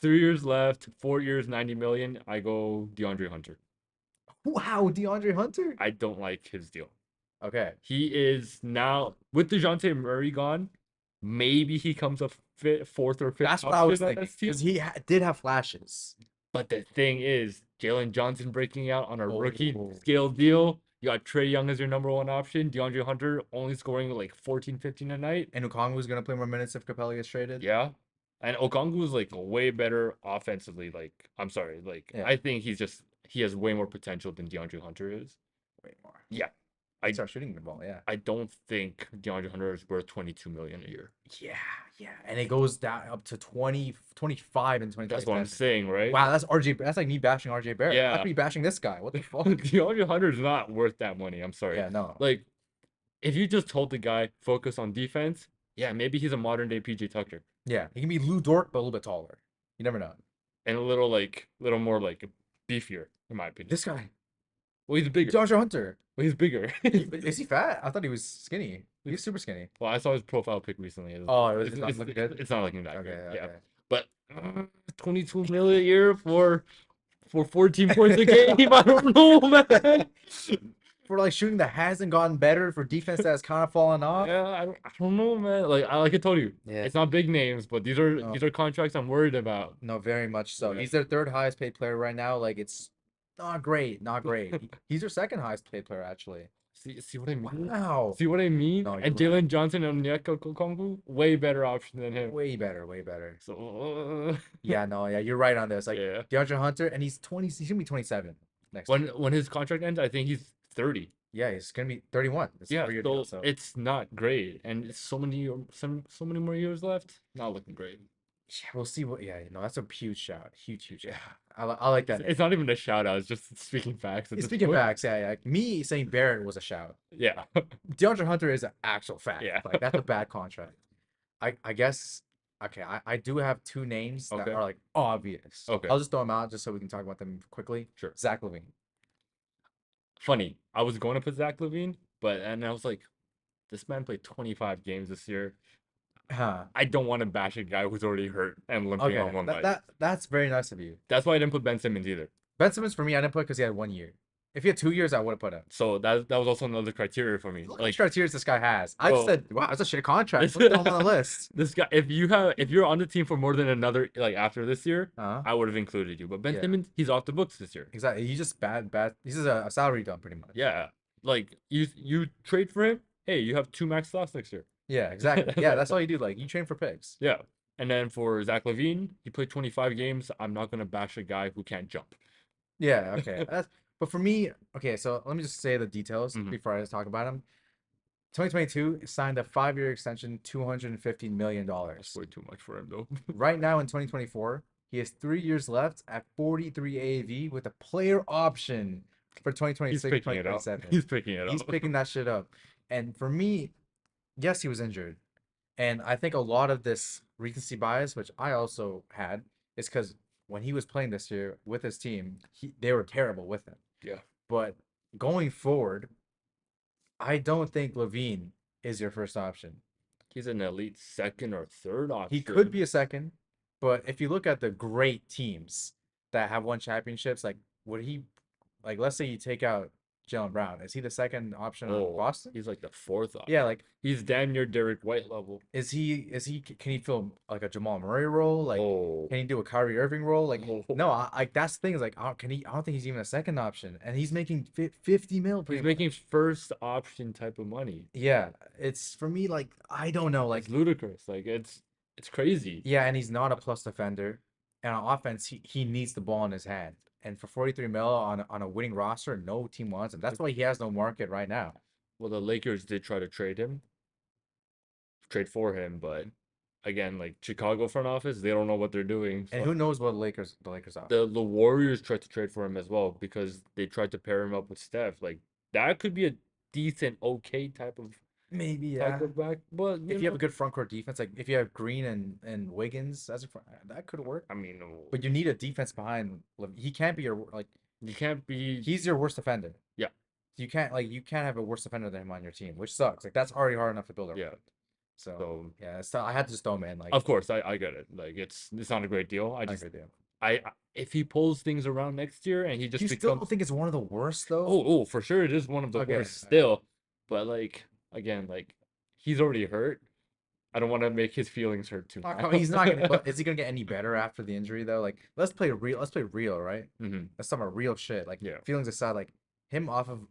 3 years left. 4 years, 90 million. I go DeAndre Hunter. wow, DeAndre Hunter. I don't like his deal. Okay, He is now with DeJounte Murray gone. Maybe he comes a fourth or fifth that's what I was option on thinking this because team. did have flashes. But the thing is, Jalen Johnson breaking out on a rookie Oh, scale deal. You got Trey Young as your number one option. DeAndre Hunter only scoring like 14, 15 a night. and Okongwu is gonna play more minutes if Capella gets traded. Yeah. And Okongwu is like way better offensively. Like, I'm sorry. Like, Yeah, I think he has way more potential than DeAndre Hunter is. way more. Yeah. He I start shooting the ball. Yeah. I don't think DeAndre Hunter is worth 22 million a year. Yeah, yeah, and it goes down up to 20, 25 in That's what I'm 2027. saying, right? Wow, that's RJ. That's like me bashing RJ Barrett. I Yeah. could be bashing this guy. What the fuck? DeAndre Hunter is not worth that money. I'm sorry. Yeah, no. Like, if you just told the guy focus on defense, yeah, maybe he's a modern day PJ Tucker Yeah, he can be Lou Dort, but a little bit taller. You never know. and little more like beefier, in my opinion. This guy, Well, he's bigger. DeAndre Hunter. Well, he's bigger. Is he fat? I thought he was skinny. He's super skinny. Well, I saw his profile pic recently. Oh, it's not looking good. It's not looking that Okay, good. Yeah, okay. but 22 million a year for 14 points a game. I don't know, man. For like shooting that hasn't gotten better, for defense that has kind of fallen off. Yeah, I don't know, man. Like I told you, Yeah. it's not big names, but No, these are contracts I'm worried about. no, very much so. Yeah. He's their third highest paid player right now. Like it's not great, not great. He's their second highest paid player actually. See what I mean? Wow. See what I mean? No, you're And right. Jalen Johnson and Onyeka Okongwu, way better option than him. Way better, way better. So Yeah, no, yeah, you're right on this. Like yeah. DeAndre Hunter, and he's 20. He's gonna be 27 next year. When his contract ends, I think he's 30. Yeah, he's gonna be 31. It's a Yeah, 3-year deal. so So it's not great, and it's so many more years left. Not looking great. yeah, we'll see what. Yeah, no, that's a huge shout. Huge, huge. Yeah, I like that name. It's not even a shout out. It's just speaking facts at this Speaking point. facts, yeah, yeah. Me saying Barrett was a shout. Yeah, DeAndre Hunter is an actual fact. yeah. Like that's a bad contract. I guess. Okay, I do have two names that Okay. are like obvious. Okay. I'll just throw them out just so we can talk about them quickly. Sure. Zach LaVine. Funny. I was going to put Zach Levine, and I was like, this man played 25 games this year. Huh. I don't want to bash a guy who's already hurt and limping Okay, on one leg. that's very nice of you. That's why I didn't put Ben Simmons either. Ben Simmons for me, I didn't put because he had 1 year. If he had 2 years, I would have put him. So that was also another criteria for me. Look how Like, much criteria this guy has. I just bro, said, wow, that's a shit contract. Put him on the list. this guy, if you're on the team for more than another, like after this year, Uh-huh. I would have included you. But Ben Yeah. Simmons, he's off the books this year. Exactly. He's just bad. He's just a salary dump, pretty much. Yeah, like you trade for him. Hey, you have two max slots next year. Yeah, exactly. Yeah, that's all you do. Like you train for picks. Yeah, and then for Zach Levine, he played 25 games. I'm not gonna bash a guy who can't jump. Yeah, okay. But for me, okay, so let me just say the details Mhm. before I just talk about him. 2022 signed a 5-year extension, $215 million. That's way too much for him though. Right now in 2024, he has 3 years left at 43 AAV with a player option for He's 2026, picking it up. 2027. He's picking it He's up. picking that shit up. And for me, yes, he was injured. And I think a lot of this recency bias, which I also had, is because when he was playing this year with his team, they were terrible with him. Yeah. But going forward, I don't think Levine is your first option. He's an elite second or third option. He could be a second, but if you look at the great teams that have won championships, like would he, like let's say you take out Jalen Brown, is he the second option on Boston? He's like the fourth option. Yeah, like He's damn near Derek White level. is he can he fill like a Jamal Murray role? Like Oh, can he do a Kyrie Irving role? Like Oh. no, like that's the thing is like can he? I don't think he's even a second option, and he's making 50 mil. he's Pretty making much. first option type of money. Yeah, it's for me like I don't know, like It's ludicrous. Like it's crazy. yeah, and he's not a plus defender, and on offense he needs the ball in his hand, and for 43 mil on a winning roster, no team wants him. That's why he has no market right now. Well, the Lakers did try to trade for him, but again, like Chicago front office, they don't know what they're doing. And So who knows what the Lakers are? the Warriors tried to trade for him as well because they tried to pair him up with Steph. Like that could be a decent, okay Maybe yeah. back. But If you have a good front court defense, like if you have Green and Wiggins as a front, that could work. I mean, But you need a defense behind. He can't be your like. you can't be. He's your worst defender. Yeah. You can't have a worse defender than him on your team, which sucks. Like that's already hard enough to build around. Yeah. So So yeah, so I had to just throw him in. Like of course, I get it. Like it's not a great deal. I agree with you. If he pulls things around next year and he Do just you still don't becomes think it's one of the worst though? oh for sure it is one of the Okay, worst all right. still, but like again like he's already hurt. I don't want to make his feelings hurt too He's not gonna. now. But is he gonna get any better after the injury though? Like, let's play real. Let's play real, right? hmm Let's talk about real shit. Like Yeah. feelings aside, like him off of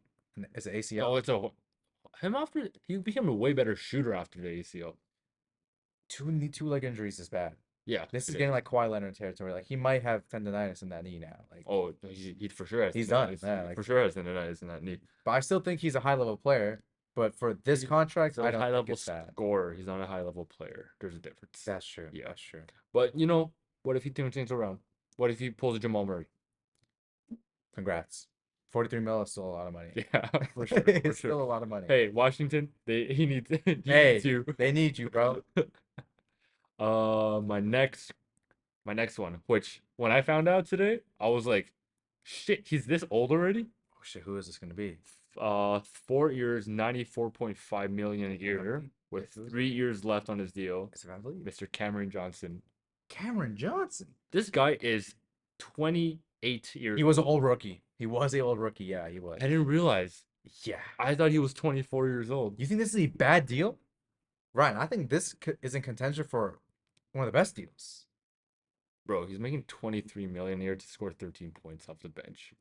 is it Oh, ACL? it's a him after he became a way better shooter after the ACL. Two leg injuries is bad. Yeah, This is it getting is. like Kawhi Leonard territory. Like he might have tendonitis in that knee now. Like Oh, he for sure has he's done. tendonitis. Yeah, He like for sure has tendonitis in that knee. but I still think he's a high level player. But for this contract, He's I a don't high think level it's that. scorer. He's not a high level player. There's a difference. That's true. Yeah. That's true. But what if he turns things around? What if he pulls a Jamal Murray? Congrats. 43 mil is still a lot of money. Yeah, for sure, for It's sure. still a lot of money. Hey, Washington, he needs he needs Hey, you. they need you, bro. Uh, my next my next one, which when I found out today, I was like, shit, he's this old already? Oh shit, who is this gonna be? 4 years, 94.5 million a year, with Who is it? 3 years left on his deal. Is it Van Vliet? Mr. Cameron Johnson. Cameron Johnson. This guy is 28 He years was an old. old rookie. He was an old rookie. Yeah, he was. I didn't realize. Yeah. I thought he was 24 years old. You think this is a bad deal? Ryan, I think this is in contention for one of the best deals. Bro, he's making 23 million a year to score 13 points off the bench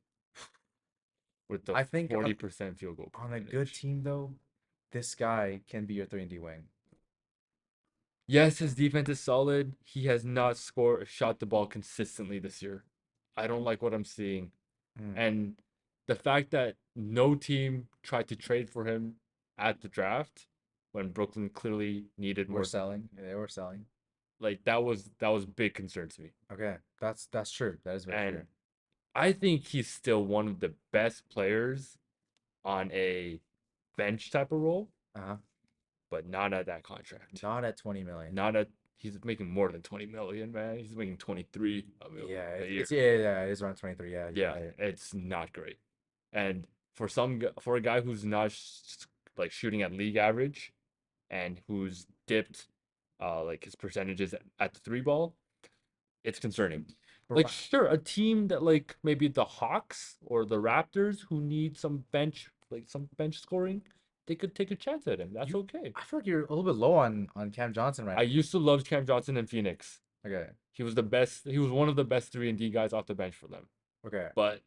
with the I think 40% field goal on a good percentage. team, though, this guy can be your 3 and D wing. Yes, his defense is solid. He has not shot the ball consistently this year. I don't like what I'm seeing. Mm, And the fact that no team tried to trade for him at the draft when Brooklyn clearly needed we're more, selling. They were selling. like that was big concern to me. Okay, that's true. That is very true. And I think he's still one of the best players on a bench type of role, Uh-huh. but not at that contract. Not at 20 million. Not at He's making more than 20 million, man. He's making 23 a million Yeah, a it's year. yeah, it is around 23. Yeah, you're Yeah, right. it's not great. And for a guy who's not like shooting at league average and who's dipped like his percentages at the three ball, it's concerning. But Like sure, a team that like maybe the Hawks or the Raptors who need some bench scoring, they could take a chance at him. That's you, okay. I feel like you're a little bit low on Cam Johnson right I used to love Cam Johnson in Phoenix. now. Okay, He was the best. He was one of the best 3 and D guys off the bench for them. okay. But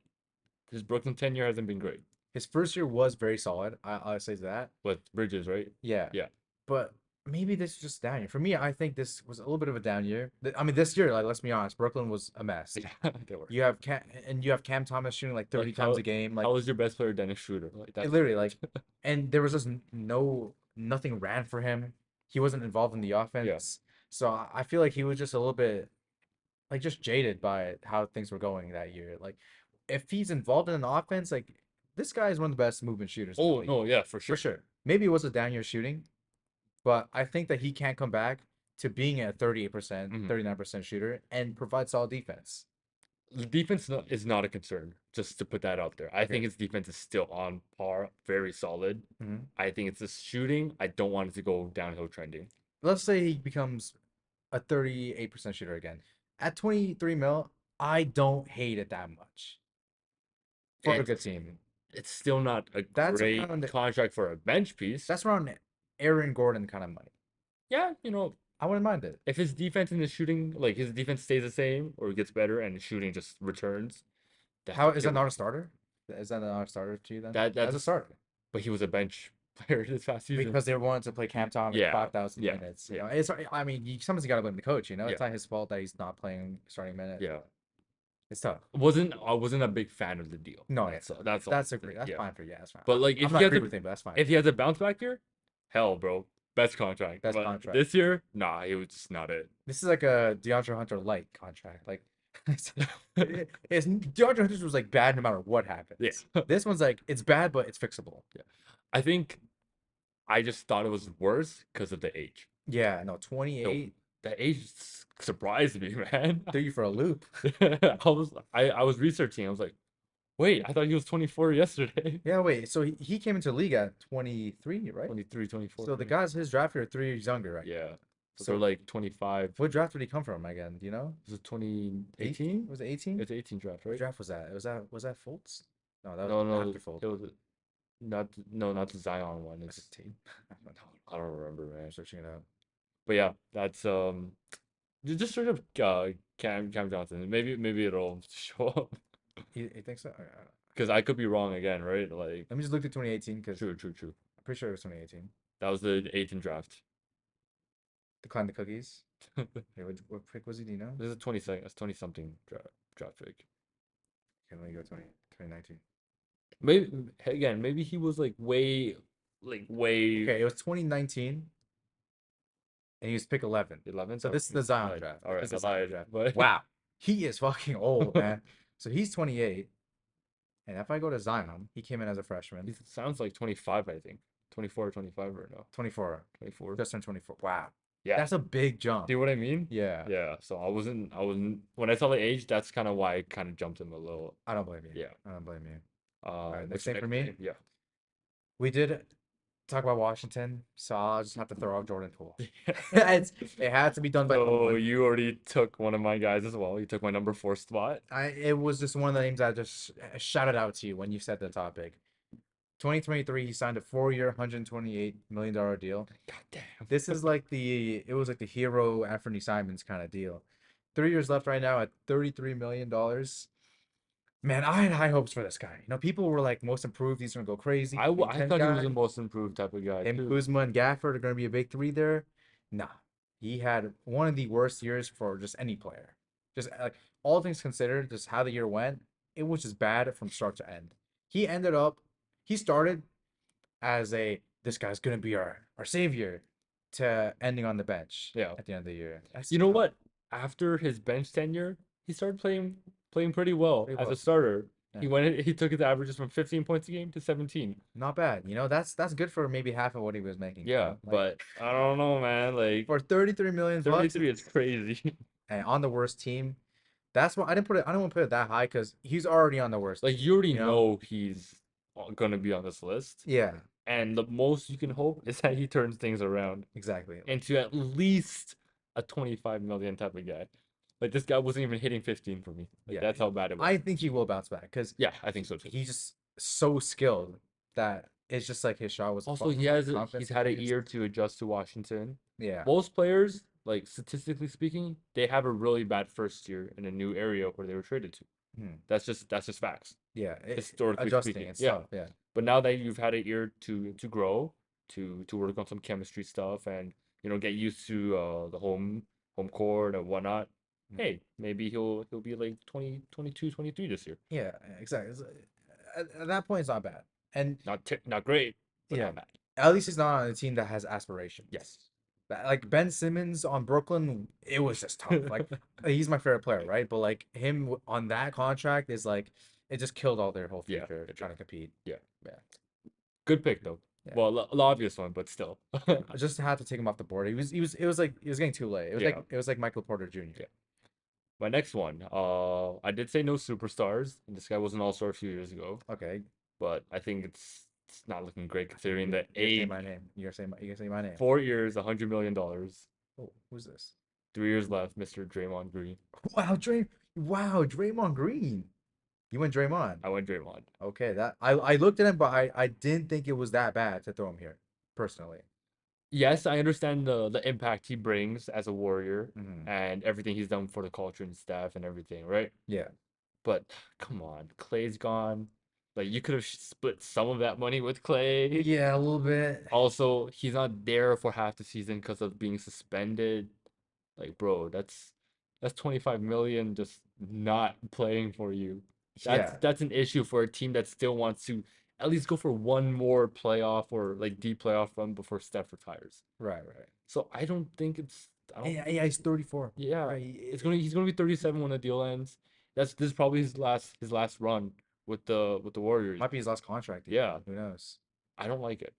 his Brooklyn tenure hasn't been great His first year was very solid. I'll say that. with Bridges, right? Yeah, Yeah. but maybe this is just down year. For me, I think this was a little bit of a down year. I mean, this year, like let's be honest, Brooklyn was a mess. Yeah, they were. You have Cam Thomas shooting like 30 Like times a game. Like how is your best player Dennis Schroeder? Like it that's literally like, and there was just nothing ran for him. He wasn't involved in the yeah. offense. So I feel like he was just a little bit like just jaded by how things were going that year. Like if he's involved in an offense, like this guy is one of the best movement shooters in the Oh league no, yeah, for for sure. sure. Maybe it was a down year shooting, but I think that he can come back to being a 38%, Mhm. 39% shooter and provide solid defense. The defense is not a concern. Just to put that out there, I Okay. think his defense is still on par, very solid. Mhm. I think it's the shooting. I don't want it to go downhill trending. Let's say he becomes a 38% shooter again. At 23 mil, I don't hate it that much for a It's good team. it's still not a That's great around contract for a bench piece. that's around Aaron Gordon kind of money. Yeah, I wouldn't mind it. if his defense and his shooting, like his defense stays the same or gets better and his shooting just returns, that's How is okay that with not a me. starter? Is that not a starter to you then? That As a that's starter. but he was a bench player this past season. Because they wanted to play Cam Thomas Yeah, 5,000 yeah, minutes. yeah, It's I mean, sometimes you got to blame the coach. yeah, It's not his fault that he's not playing starting minutes. yeah. It's tough. I wasn't a big fan of the deal. No, yeah, That's all. that's agree. That's Yeah. fine for That's fine. But like I'm not agree with him, but that's fine. if he has a bounce back year, hell, bro, best contract. Best But contract. this year, nah, it was just not it. This is like a DeAndre Hunter light contract. Like, DeAndre Hunter was like bad no matter what Yeah. happens. This one's like it's bad, but it's fixable. Yeah. I think I just thought it was worse because of the age. Yeah, no, The 28 the age surprised me, man. threw you for a loop. I was researching. I was like, Wait, I thought he was 24 yesterday. Yeah, wait. So he came into the league at 23, right? 23, 24. So the Yeah. guys his draft year are 3 years younger, right? Yeah. So they're So like 25. what draft did he come from again? Do you know? This is Eight? 2018? Was it 18? It's 18 draft, What right? draft was that? Was that Fultz? No, that was No, no, after Fultz. it was not no, not the Zion one. Was it It's Tate? I don't know. I don't remember, I'm man. searching it out. But yeah, that's just search up Cam Johnson. Maybe it'll show up You think so? because I could be wrong again, right? Like Let me just look at 2018 because true, true, true. I'm pretty sure it was 2018. That was the 18 draft. Decline the cookies. This Okay, what pick was he? Do you know? is a 22nd, that's 20 something draft pick. Okay, let me go 2019. Maybe again, maybe he was like way Okay, it was 2019 and he was pick 11. 11th. So All this is the Zion right, draft. all right, This I is the Zion lied, draft. but Wow. He is fucking old, man. So he's 28. And if I go to Zion, he came in as a freshman. he sounds like 25, I think. 24 or 25 right now. 24. 24. Just turned 24. Wow. Yeah. That's a big jump. See what I mean? Yeah. Yeah. So I wasn't when I saw the age, that's kind of why I kind of jumped him a little. I don't blame you. Yeah. I don't blame you. All right, What's next your thing for next me. name? Yeah. We did talk about Washington, so I'll just have to throw out Jordan Poole. It had to be done by So someone. you already took one of my guys as well. You took my number 4 spot. It was just one of the names I just shouted out to you when you said the topic. 2023, he signed a 4-year, $128 million deal. God damn. This is like it was like the hero Anthony Simons kind of deal. 3 years left right now at $33 million. Man, I had high hopes for this guy. People were like, most improved, he's gonna go crazy, Big I Ten thought he was guy. the most improved type of guy Him, too. Kuzma, and Gafford are gonna be a big three there. Nah, he had one of the worst years for just any player. Just like all things considered, just how the year went, it was just bad from start to end. He ended up, he started as this guy's gonna be our savior to ending on the bench Yeah. at the end of the year. That's You know what? After his bench tenure, he started playing pretty well pretty as well. a starter. Yeah. He took his averages from 15 points a game to 17. Not bad. That's good for maybe half of what he was making. Yeah, but I don't know, man. Like For 33 million bucks 33 is crazy. and on the worst team, that's why I didn't put it. I don't want to put it that high because he's already on the worst Like team. you already know he's gonna be on this list, Yeah, and the most you can hope is that he turns things around exactly. into at least a 25 million type of guy. Like this guy wasn't even hitting 15 for me. Like Yeah, that's how bad it was. I think he will bounce back because Yeah, I think so too. he's just so skilled that it's just like his shot was Also, confidence he's had a issues. year to adjust to Washington. Yeah, Most players, like statistically speaking, they have a really bad first year in a new area where they were traded to. hmm. That's just facts. Yeah, Historically adjusting. speaking. It's Yeah. tough. Yeah, But now that you've had a year to grow, to work on some chemistry stuff and get used to the home court and whatnot, Mm. hey, maybe he'll be like 20, 22, 23 this year. yeah, exactly. At that point, it's not bad. And Not great, but yeah, not bad. at least he's not on a team that has aspirations. Yes. Like Ben Simmons on Brooklyn, it was just tough. Like he's my favorite player, right? But like him on that contract is like it just killed all their whole Yeah, future it trying did. to compete. Yeah. Yeah, Good pick though. yeah. Well, the obvious one, but still. I just had to take him off the board. It was getting too late. Yeah. It was like Michael Porter Jr. Yeah. My next one. I did say no superstars, and this guy was an all-star a few years ago, Okay, but I think it's not looking great considering the you're saying age. my name. You're saying my name. 4 years, $100 million. Oh, who's this? 3 years left, Mr. Draymond Green. Wow, Draymond Green. You went Draymond. I went Draymond. Okay, that I looked at him, but I didn't think it was that bad to throw him here, personally. Yes, I understand the impact he brings as a warrior Hmm. and everything he's done for the culture and staff and everything, right? Yeah. But come on, Clay's gone. Like you could have split some of that money with Clay. Yeah, a little bit. Also, he's not there for half the season because of being suspended. Like, bro, that's 25 million just not playing for you. That's Yeah. that's an issue for a team that still wants to at least go for one more playoff or like deep playoff run before Steph retires. Right, right. So I don't think I don't Yeah, yeah, he's 34. yeah, Right. he's gonna be 37 when the deal ends. This is probably his last run with the Warriors. Might be his last contract even. Yeah, Who knows? I don't like it.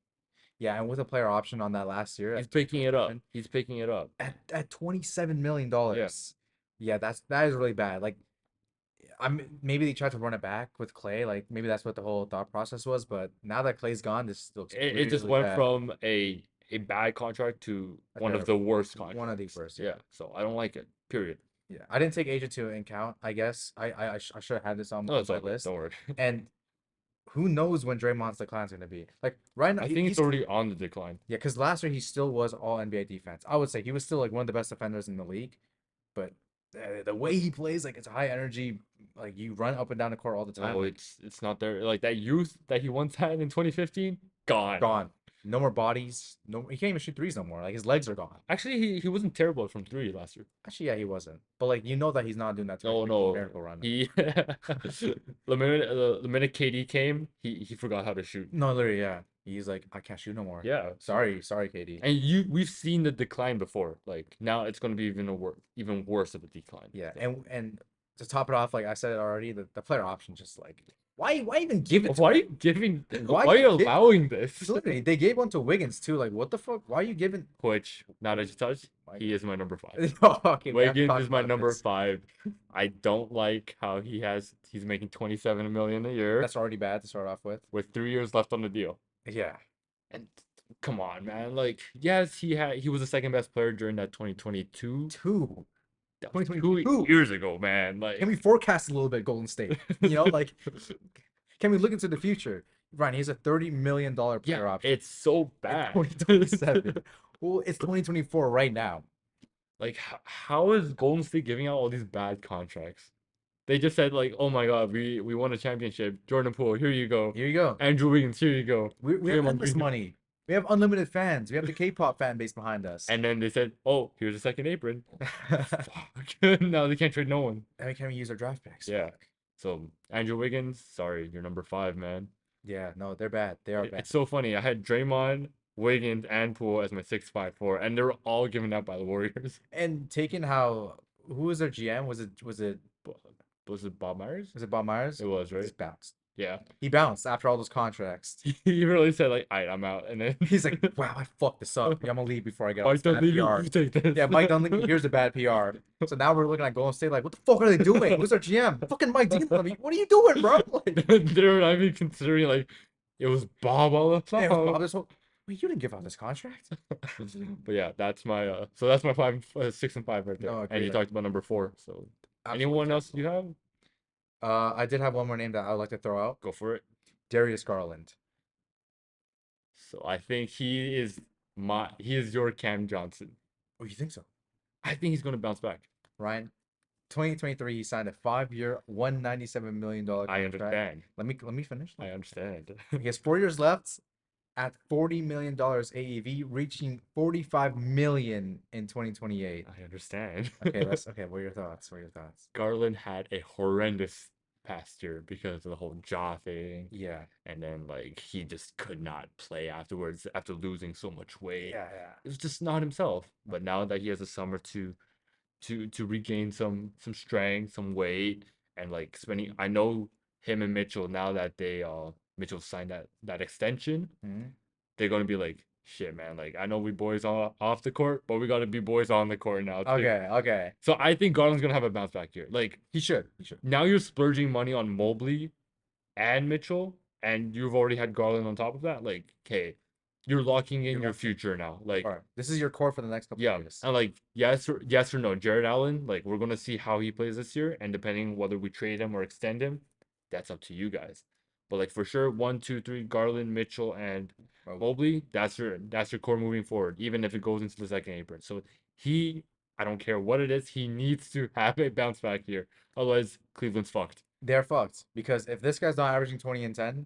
Yeah, and with a player option on that last year He's at picking it up. 27 He's picking it up. at $27 million Yeah. dollars. Yeah, that is really bad. Like maybe they tried to run it back with Clay. Like maybe that's what the whole thought process was. But now that Clay's gone, this looks It just really went bad. from a bad contract to A one of the terrible, worst one of the contracts. worst. Yeah, Yeah, so I don't like it. Period. yeah. I didn't take agent to account. I guess I should have had this No, on it's my all good. list. Don't worry. And who knows when Draymond's decline's gonna be? Like right now, I think it's he's already on the decline. yeah. Because last year he still was all NBA defense. I would say he was still like one of the best defenders in the league. But the way he plays, like it's high energy. Like you run up and down the court all the time. Oh, Like it's not there. Like that youth that he once had in 2015, gone. gone. No more bodies. No, he can't even shoot threes no more. Like his legs are gone. Actually, he wasn't terrible from three last year. Actually, yeah, he wasn't. But like you know that he's not doing that to like No, make a no, miracle run. he the minute KD came, he forgot how to shoot. No, literally, yeah. He's like, I can't shoot no more. Yeah, Sorry, KD. and we've seen the decline before. Like now, it's gonna be even worse of a decline. Yeah, So. and to top it off, like I said it already, the player option just like why even give it to Why are him? you giving? Why Why are you you give allowing this? literally they gave one to Wiggins too. Like what the fuck? Why are you giving Which now that you touch, like he is my number five. okay, we have to Wiggins talk is my about number this. 5. I don't like how he's making 27 million a year That's already bad to start off with. with 3 years left on the deal. Yeah. And come on, man. Like, yes, he was the second best player during that 2022. Two. That was 2 2022. years ago, man. Can Like we forecast a little bit Golden State? You know, like can we look into the future? Ryan, he's a $30 million yeah, player option it's so in bad. 2027. Well, it's 2024 right now. Like how is Golden State giving out all these bad contracts? They just said like, "Oh my God, we won a championship. Jordan Poole, here you go. Here you go. Andrew Wiggins, here you go. We have Draymond endless Green." money. We have unlimited fans. We have the K-pop fan base behind us. And then they said, "Oh, here's a second apron." Fuck. Now they can't trade no one. And we can't even use our draft picks. Yeah. So Andrew Wiggins, sorry, you're number 5, man. Yeah, no, they're bad. They are bad. It's so funny. I had Draymond, Wiggins, and Poole as my 6-5-4, and they were all given out by the Warriors. And taking how who was their GM? Bu- Was it Bob Myers? Was it Bob Myers? It was, right? Just bounced. Yeah. He bounced after all those contracts. He really said like, "All right, I'm out," and then He's like, wow, I fucked this up. Yeah, I'm gonna leave before I get all Mike this bad Dunleavy, PR. you take this. Yeah, Mike Dunleavy, here's the bad PR. So now we're looking at Golden State like, what the fuck are they doing? Who's our GM? Fucking Mike Dunleavy. What are you doing, bro? Like, They're not even considering like it was Bob all the man, Bob, time. this whole wait, you didn't give out this contract? But yeah, that's my so that's my 6 and 5 right there. No, I And agree. you talked about number 4. So Absolutely anyone else terrible. you have? I did have one more name that I would like to throw out. Go for it. Darius Garland. So I think he is your Cam Johnson. Oh, you think so? I think he's gonna bounce back. Ryan, 2023, he signed a 5-year, $197 million I contract. understand. Let me finish. I understand. He has 4 years left at $40 million AAV, reaching 45 million in 2028. I understand. Okay, okay. What are your thoughts? What are your thoughts? Garland had a horrendous past year because of the whole jaw thing. Yeah, And then like he just could not play afterwards after losing so much weight. yeah. It was just not himself. But now that he has a summer to regain some strength, some weight, and like spending, I know him and Mitchell, now that they Mitchell signed that extension, Mhm. they're gonna be like, shit, man. Like I know we boys off the court, but we gotta be boys on the court now too. Okay. So I think Garland's gonna have a bounce back year. Like He should. He should. now you're splurging money on Mobley and Mitchell, and you've already had Garland on top of that. Like, okay, you're locking in You're your locked in. future now. Like, All right. This is your core for the next couple yeah, of years. and like yes or no, Jared Allen. Like, we're gonna see how he plays this year, and depending whether we trade him or extend him, that's up to you guys. But like for sure, 1, 2, 3, Garland, Mitchell, and Oh, Mobley. That's your core moving forward, even if it goes into the second apron. So I don't care what it is, he needs to have a bounce back year. Otherwise, Cleveland's fucked. they're fucked because if this guy's not averaging 20 and 10,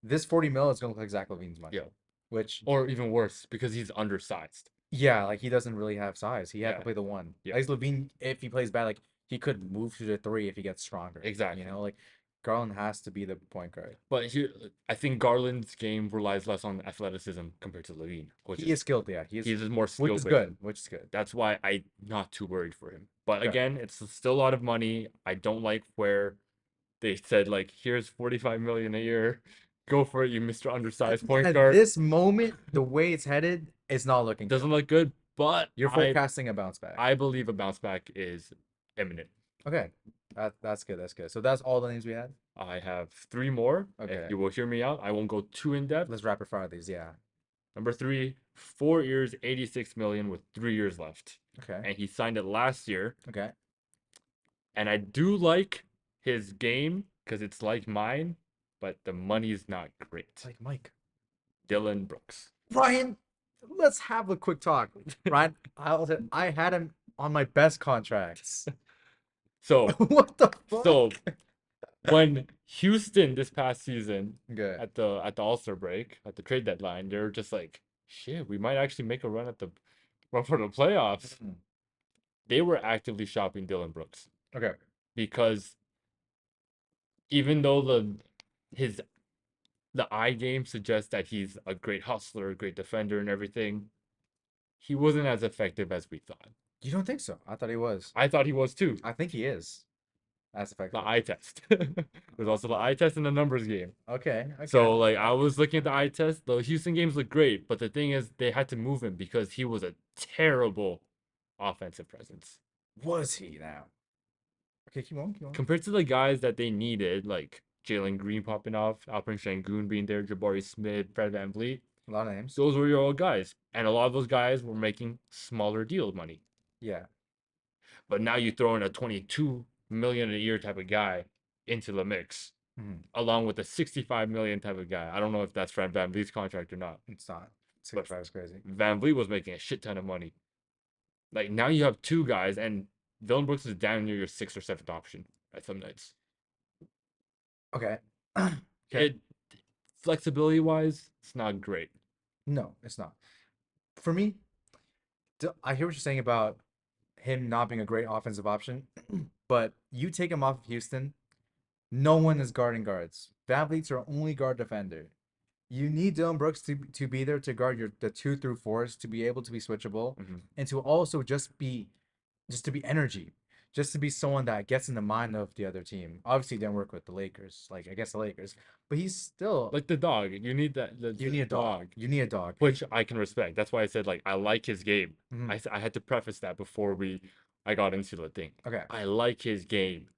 this 40 mil is gonna look like Zach LaVine's money. Yeah. Which Or even worse, because he's undersized. yeah, like he doesn't really have size. He had to Yeah. play the one. Yeah. Like Levine, if he plays bad, like he could move to the 3 if he gets stronger. Exactly. You know, like Garland has to be the point guard. But here, I think Garland's game relies less on athleticism compared to Levine, which He is skilled, yeah. he's just more Which skilled. is good. Which is good. That's why I'm not too worried for him. But Okay. again, it's still a lot of money. I don't like where they said like, here's 45 million a year. Go for it, you Mr. Undersized point At guard. this moment, the way it's headed, it's not looking good. Doesn't look good, but You're forecasting a bounce back. I believe a bounce back is imminent. Okay. That's good. That's good. So that's all the names we had. I have three more. If Okay. you will hear me out, I won't go too in depth. Let's rapid fire these. Yeah. Number three, 4 years, 86 million with 3 years left. Okay. And he signed it last year. Okay. And I do like his game because it's like mine, but the money's not great. Like Mike. Dylan Brooks. Ryan, let's have a quick talk. Ryan, I had him on my best contracts. So, What the fuck? so when Houston this past season Okay. at the All-Star break, at the trade deadline, they're just like, shit, we might actually make a run for the playoffs. Mhm. They were actively shopping Dylan Brooks Okay. because even though his the eye game suggests that he's a great hustler, a great defender, and everything, he wasn't as effective as we thought. You don't think so? I thought he was. I thought he was too. I think he is. That's The effective. eye test. There's also the eye test and the numbers game. Okay. Okay. So like I was looking at the eye test. The Houston games look great, but the thing is they had to move him because he was a terrible offensive presence. Was he now? Okay, keep on, keep on. Compared to the guys that they needed, like Jalen Green popping off, Alperen Şengün being there, Jabari Smith, Fred VanVleet, A lot of names. those were your old guys. And a lot of those guys were making smaller deal money. Yeah. But now you throw in a 22 million a year type of guy into the mix, Mhm. along with a 65 million type of guy. I don't know if that's Fred VanVleet's contract or not, It's not. but 65 is crazy. VanVleet was making a shit ton of money. Like now you have two guys, and Dylan Brooks is down near your sixth or seventh option at some nights. Okay. Okay. It flexibility wise, it's not great. No, it's not. For me, I hear what you're saying about him not being a great offensive option, but you take him off of Houston, no one is guarding guards. VanVleet's your only guard defender. You need Dylan Brooks to be there to guard the two through fours to be able to be switchable Mhm. and to also just to be energy, just to be someone that gets in the mind of the other team. Obviously, he didn't work with the Lakers, like I guess the Lakers, but he's still Like the dog, you need that you the need a dog. dog, You need a dog. which I can respect. That's why I said like I like his game. Mhm. I had to preface that before I got into the thing. Okay, I like his game.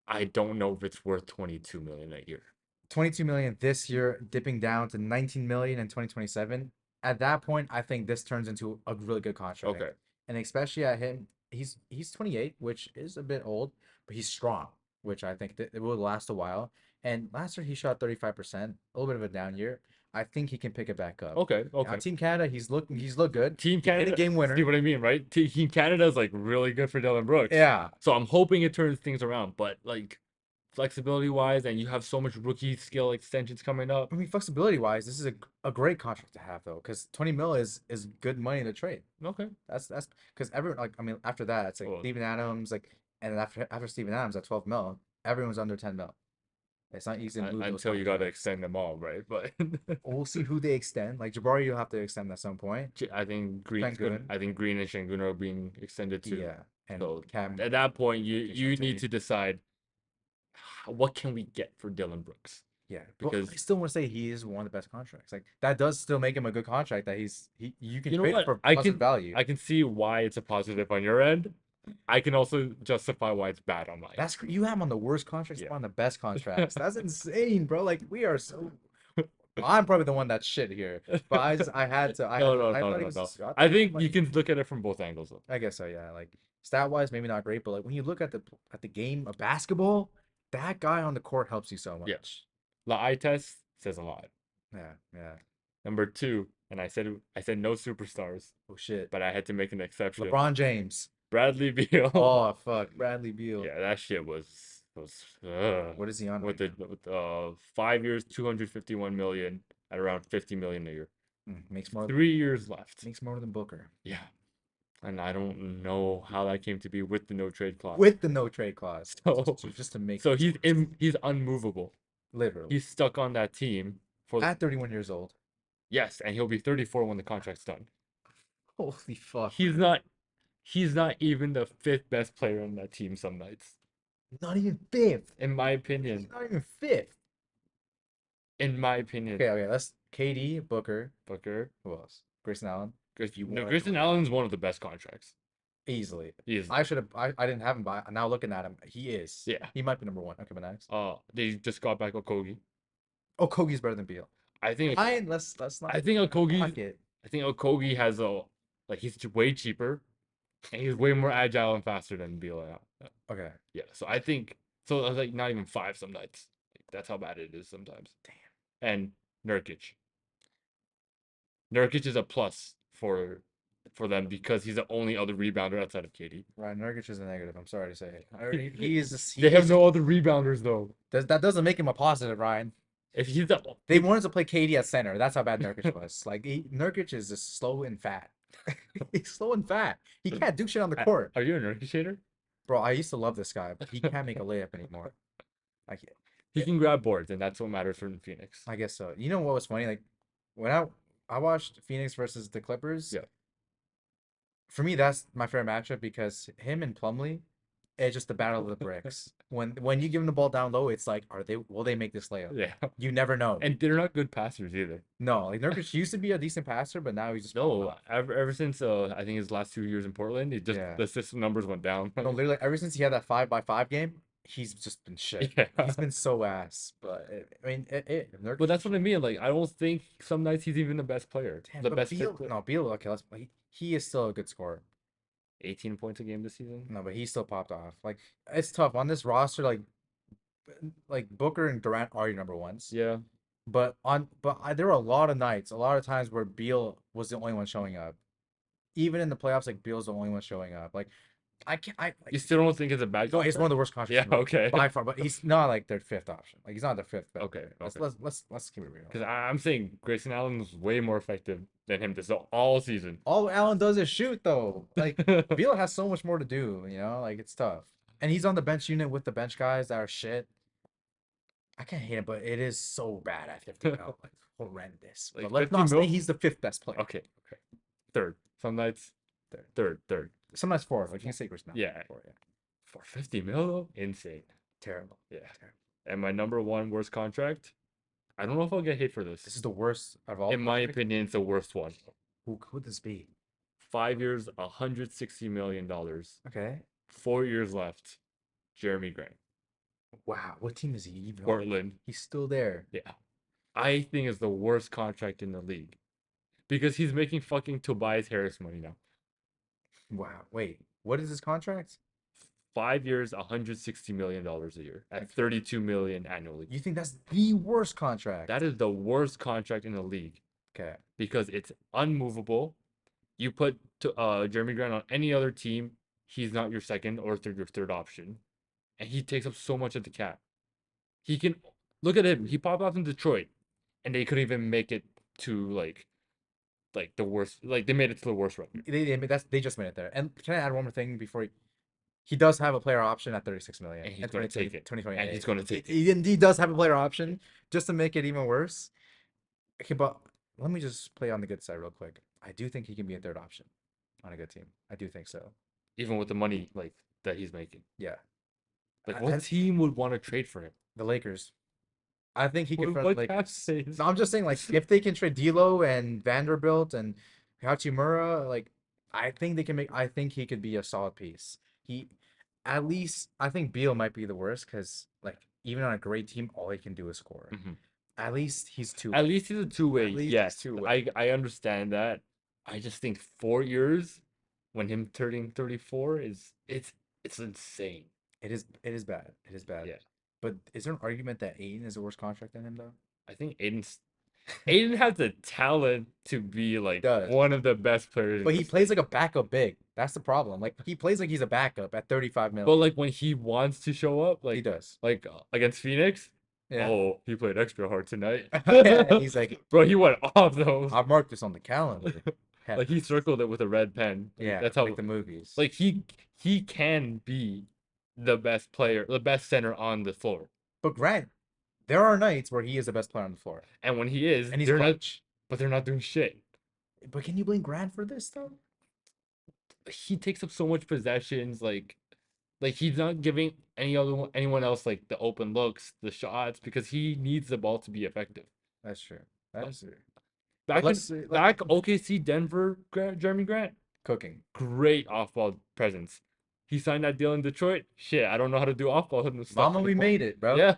I don't know if it's worth 22 million a year. 22 million this year, dipping down to 19 million in 2027. At that point, I think this turns into a really good contract. Okay. And especially at him, he's 28, which is a bit old, but he's strong, which I think that it will last a while. And last year he shot 35%, a little bit of a down year. I think he can pick it back up. Okay. Okay. Team Canada, he's looked good. Team He hit a Canada, game see winner. what I mean, right? Team Canada is like really good for Dylan Brooks. Yeah. So I'm hoping it turns things around. But like flexibility wise, and you have so much rookie skill extensions coming up. I mean, flexibility wise, this is a great contract to have though, because 20 mil is good money to trade. Okay. That's because everyone like I mean after that it's like Well, Steven Adams like and then after Steven Adams at 12 mil everyone's under 10 mil. It's not easy to move those until you got to contracts. extend them all, right? But We'll see who they extend. Like Jabari, you'll have to extend at some point. I think Green's good. Sengun, I think Green and Şengün are being extended too. yeah, and So Cam at that point, you need Kishante. to decide what can we get for Dylan Brooks Yeah, but because I still want to say he is one of the best contracts. Like that does still make him a good contract. That you can you know trade it what for positive value. I can see why it's a positive on your end. I can also justify why it's bad on mine. You have him on the worst contracts, Yeah. on the best contracts. That's insane, bro. Like we are so. I'm probably the one that's shit here, but No, no, I no, thought he no, no. was. I thought I he was think you can look at it from both angles though. I guess so, yeah. Like stat wise, maybe not great, but like when you look at the game of basketball, that guy on the court helps you so Yeah. much. The eye test says a lot. Yeah, yeah. Number two, and I said no superstars, Oh shit. but I had to make an exception. LeBron James. Bradley Beal. Oh fuck, Bradley Beal. Yeah, that shit was What is he on with right the with 5 years, 251 million at around 50 million a year. now? Makes more 3 years left. makes more than Booker Yeah, and I don't know how that came to be with the no trade clause. with the no trade clause. So Just to make so he's unmovable. literally He's stuck on that team for at 31 years old. yes, and he'll be 34 when the contract's done. Holy fuck. He's not even the fifth best player on that team some nights. Not even fifth. In my He's opinion. not even fifth. In my opinion. Okay, okay. Let's KD, Booker. Booker. Who else? Grayson Allen. Chris, If you no, want to Grayson Allen's one of the best contracts. easily. Easily. I should have. I didn't have him, but now looking at him, he is. Yeah. He might be number one. Okay, but next. They just got back Okogie. Oh, Kogi's better than Beal. I think Fine. Let's not I think Okogie fuck it. I think Okogie has a like he's way cheaper and he's way more agile and faster than Beal. Okay. Yeah. So I think so. I was like not even five some nights. Like, that's how bad it is sometimes. Damn. And Nurkic. Nurkic is a plus for them because he's the only other rebounder outside of KD. Ryan Nurkic is a negative. I'm sorry to say. He is. They He have is. no other rebounders though. That doesn't make him a positive, Ryan. If he's the They wanted to play KD at center. That's how bad Nurkic was. Like Nurkic is just slow and fat. He's slow and fat. He can't do shit on the court, Are you a Nurkic hater? bro. I used to love this guy, but he can't make a layup anymore. Like, He can grab boards, and that's what matters for Phoenix. I guess so. You know what was funny? Like when I watched Phoenix versus the Clippers. Yeah. For me, that's my favorite matchup because him and Plumlee, it's just the battle of the bricks. When you give them the ball down low, it's like, will they make this layup? Yeah. You never know. And they're not good passers either. No, like Nurkic used to be a decent passer, but now he's just falling No, off. ever since I think his last 2 years in Portland, it just Yeah. the system numbers went down. No, literally ever since he had that 5x5 game, he's just been shit. Yeah. He's been so ass. But I mean, But that's what I mean. Like I don't think some nights he's even the best player. damn, The but best Beal, fit player. no Beal. Okay, he is still a good scorer. 18 points a game this season. No, but he still popped off. Like it's tough on this roster. Like Booker and Durant are your number ones. Yeah. There were a lot of nights, a lot of times where Beal was the only one showing up. Even in the playoffs, like Beal's the only one showing up. Like I can't. You still don't think it's a bad No, he's one of the worst Yeah, contracts okay. by far. But he's not like their fifth option. Like he's not their fifth. Okay, Let's okay. let's keep it real. Because I'm saying Grayson Allen was way more effective than him this all season. All Allen does is shoot though. Like Beal has so much more to do. Like it's tough. And he's on the bench unit with the bench guys that are shit. I can't hate him, but it is so bad at 50 mil. Like horrendous. Like But let's 50 not say mil? he's the fifth best player. Okay, okay. Third. Some nights. Third. Sometimes four. Like you can say Chris now. Yeah. Four, yeah. For 50 mil though? Insane. Terrible. Yeah. Terrible. And my number one worst contract. I don't know if I'll get hate for this. This is the worst of all. In my opinion, it's the worst one. Who could this be? 5 years, $160 million. Okay. 4 years left. Jeremy Grant. Wow. What team is he even on? Portland. He's still there. Yeah. I think it's the worst contract in the league. Because he's making fucking Tobias Harris money now. Wow. Wait. What is his contract? 5 years, $160 million a year at 32 million annually. You think that's the worst contract? That is the worst contract in the league Okay. because it's unmovable. You put Jeremy Grant on any other team, he's not your second or your third option, and he takes up so much of the cap. He can look at him. He popped off in Detroit, and they couldn't even make it to like the worst. Like they made it to the worst record. They just made it there. And can I add one more thing before he does have a player option at 36 million. And he's going to take it. 2020. And he's going to take it. He does have a player option just to make it even worse. Okay, but let me just play on the good side real quick. I do think he can be a third option on a good team. I do think so. Even with the money like that he's making. Yeah. Like what team would want to trade for him? The Lakers. I think he could. What Like, cap space? no, I'm just saying, like, if they can trade D'Lo and Vanderbilt and Hachimura, like, I think they can make. I think he could be a solid piece. At least, I think Beal might be the worst because, like, even on a great team, all he can do is score. Mhm. At least he's two. At least he's a two-way. At least he's Yes, two-way. I understand that. I just think 4 years when him turning 34 it's insane. It is bad. It is bad. Yeah. But is there an argument that Aiden is a worse contract than him though? I think Aiden has the talent to be like Does. one of the best players. But he plays like a backup big. That's the problem. Like he plays like he's a backup at 35 million. But like when he wants to show up, he like does. against Phoenix. Yeah. Oh, he played extra hard tonight. Yeah, he's like, bro, he went off though. I've marked this on the calendar. Like he circled it with a red pen. Yeah, that's how like the movies. like he can be the best player, the best center on the floor. But Grant, there are nights where he is the best player on the floor, And when he is, and he's they're not, clutch. but they're not doing shit. But can you blame Grant for this though? He takes up so much possessions, like he's not giving anyone else like the open looks, the shots, because he needs the ball to be effective. That's true. That's true. Back Let's OKC, Denver, Jeremy Grant. cooking. great off-ball presence. He signed that deal in Detroit. Shit, I don't know how to do off-ball stuff Mama, we anymore. made it, bro. Yeah.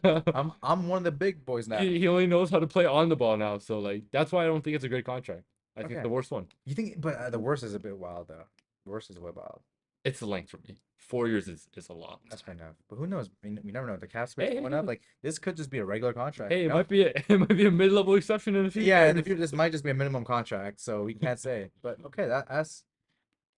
I'm one of the big boys now. He only knows how to play on the ball now, so like that's why I don't think it's a great contract. I think it's Okay. the worst one. You think, but the worst is a bit wild though. The worst is a bit wild. It's the length for me. 4 years is a lot. That's fair enough. But who knows? We never know. The cap space going up. Hey, Like this could just be a regular contract. hey, You know? it might be a mid-level exception in a few Yeah, in the years. future, this might just be a minimum contract, so we can't say. But okay, that's.